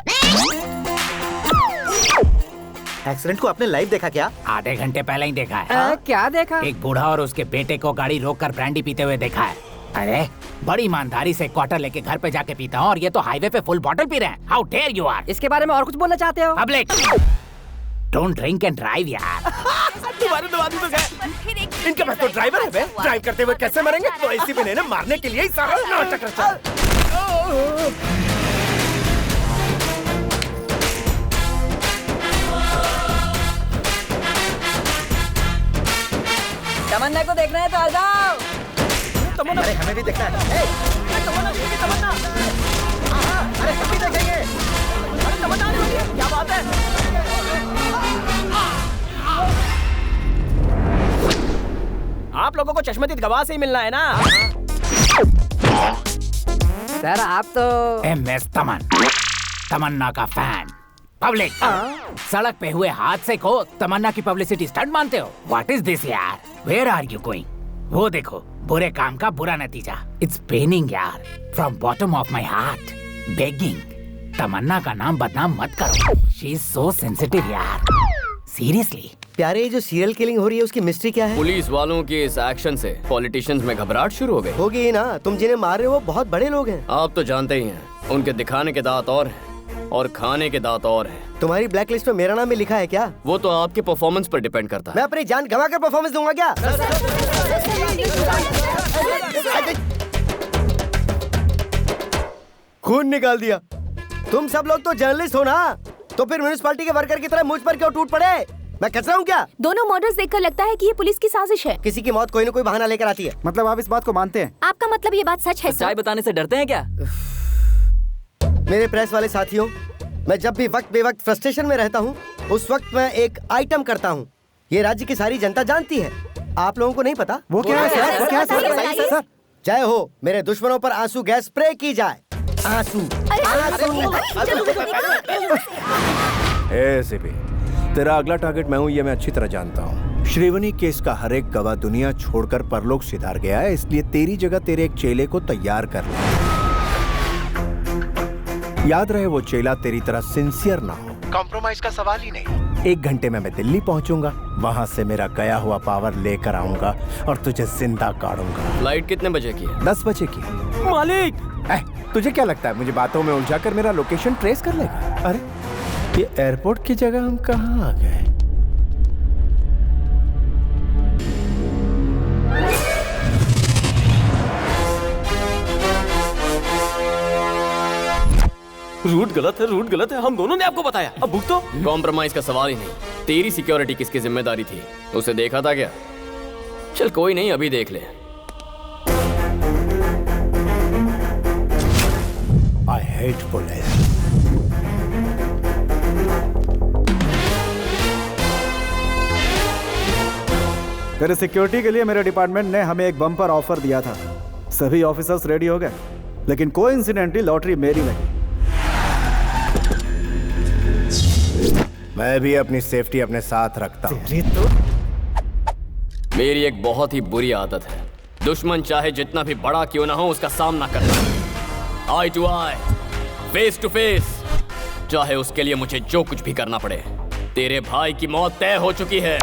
एक्सीडेंट को आपने लाइव देखा क्या? आधे घंटे पहले ही देखा है। क्या देखा? एक बूढ़ा और उसके बेटे को गाड़ी रोककर ब्रांडी पीते हुए देखा है। अरे बड़ी ईमानदारी से क्वार्टर लेके घर पे जाके पीता हूँ और ये तो हाईवे पे फुल बॉटल पी रहे हैं। How dare you are. इसके बारे में और कुछ बोलना चाहते हो? Public don't drink and drive यार। तुम्हारे दो आदमी तो गए। इनके पास तो ड्राइवर है बे। ड्राइव करते हुए कैसे मरेंगे? तो ऐसी भी नहीं ना, मारने के लिए ही सारा नाटक रचा। तमन्ना को देखना है तो आ जाओ। अरे हमें भी देखना है। तमन्ना अरे हम भी देखेंगे। अरे तमन्ना आने वाली है, क्या बात है? आप लोगों को चश्मदीद गवाह से ही मिलना है ना? सर आप तो MS तमन्ना का फैन। पब्लिक सड़क पे हुए हादसे को तमन्ना की पब्लिसिटी स्टंट मानते हो? व्हाट इज दिस यार? Where are you going? वो देखो, बुरे काम का बुरा नतीजा। इट्स पेनिंग यार, from bottom of my heart begging. Tamanna का नाम बदनाम मत करो। शी इज सो सेंसिटिव यार, सीरियसली। प्यारे, ये जो सीरियल किलिंग हो रही है उसकी मिस्ट्री क्या है? पुलिस वालों के इस एक्शन से पॉलिटिशियंस में घबराहट शुरू हो गई। होगी ही ना, तुम जिन्हें मार रहे हो वो बहुत बड़े लोग हैं। आप तो जानते ही हैं, उनके दिखाने के दांत और हैं और खाने के दांत और हैं। तुम्हारी ब्लैक लिस्ट में मेरा नाम भी लिखा है क्या? वो तो आपके परफॉर्मेंस पर डिपेंड करता है। मैं अपनी जान गंवा कर परफॉर्मेंस दूंगा क्या? खून निकाल दिया। तुम सब लोग तो जर्नलिस्ट हो ना, तो फिर म्युनिसिपैलिटी के वर्कर की तरह मुझ पर क्यों टूट पड़े? मैं कचरा हूँ क्या? दोनों मर्डर्स देखकर लगता है कि ये पुलिस की साजिश है। किसी की मौत कोई न कोई बहाना लेकर आती है। मतलब आप इस बात को मानते हैं? आपका मतलब ये बात सच है? सच्चाई बताने से डरते हैं क्या? मेरे प्रेस वाले साथियों, मैं जब भी वक्त बेवक्त फ्रस्ट्रेशन में रहता हूँ, उस वक्त मैं एक आइटम करता हूँ। ये राज्य की सारी जनता जानती है, आप लोगों को नहीं पता। वो क्या है सर? वो क्या है सर? जय हो, मेरे दुश्मनों पर आंसू गैस स्प्रे की जाए। आंसू एसीपी, तेरा अगला टारगेट मैं हूँ, ये मैं अच्छी तरह जानता हूँ। श्रीवनी केस का हर एक गवाह दुनिया छोड़कर परलोक सिधार गया है, इसलिए तेरी जगह तेरे एक चेले को तैयार कर ले। याद रहे, वो चेला तेरी तरह सिंसियर ना हो। कॉम्प्रोमाइज का सवाल ही नहीं। 1 घंटे में मैं दिल्ली पहुंचूंगा, वहां से मेरा गया हुआ पावर लेकर आऊंगा और तुझे जिंदा काटूंगा। फ्लाइट कितने बजे की है? 10 बजे की। मालिक, तुझे क्या लगता है मुझे बातों में उलझा कर मेरा लोकेशन ट्रेस कर लेगा? अरे ये एयरपोर्ट की जगह हम कहाँ आ गए? रूट गलत है, रूट गलत है। हम दोनों ने आपको बताया, अब भुगतो। कॉम्प्रोमाइज का सवाल ही नहीं। तेरी सिक्योरिटी किसकी जिम्मेदारी थी? उसे देखा था क्या? चल कोई नहीं, अभी देख ले। I hate police. तेरे सिक्योरिटी के लिए मेरे डिपार्टमेंट ने हमें एक बम्पर ऑफर दिया था। सभी ऑफिसर्स रेडी हो गए, लेकिन कोइंसिडेंटली लॉटरी मेरी लगी। मैं भी अपनी सेफ्टी अपने साथ रखता हूँ। मेरी एक बहुत ही बुरी आदत है, दुश्मन चाहे जितना भी बड़ा क्यों ना हो उसका सामना करना, eye to eye, face to face, चाहे उसके लिए मुझे जो कुछ भी करना पड़े। तेरे भाई की मौत तय हो चुकी है।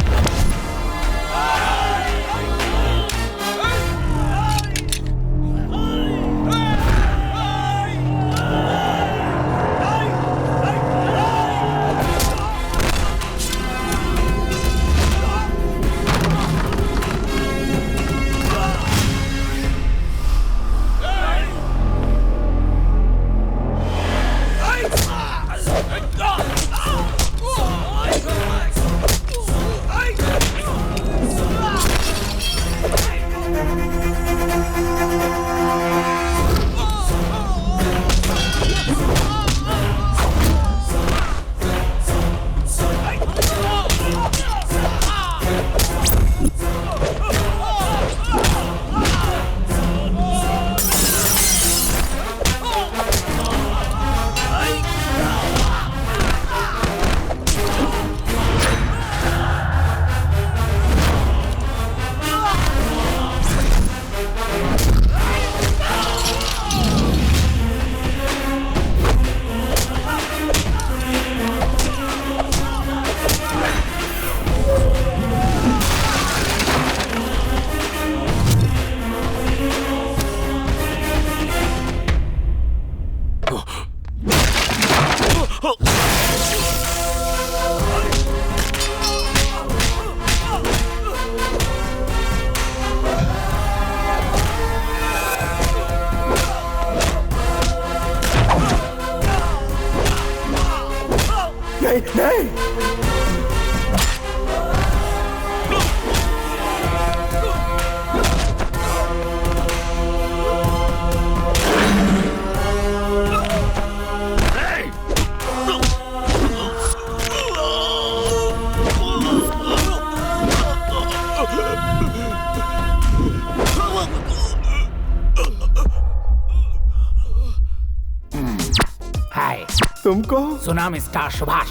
तुमको? सुनामी स्टार सुभाष,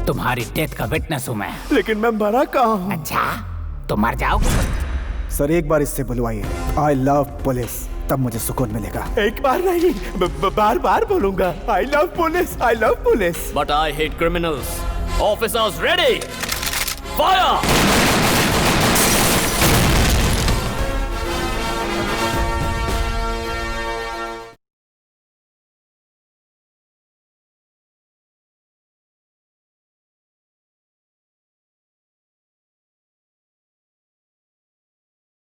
तुम्हारी डेथ का विटनेस हूँ मैं। लेकिन मैं मरा कहाँ हूँ? अच्छा, तो मर जाओगे। सर एक बार इससे बुलवाइए, आई लव पुलिस, तब मुझे सुकून मिलेगा। एक बार नहीं, बार बार बोलूंगा, I love police, I love police. But I hate criminals. Officers ready, fire!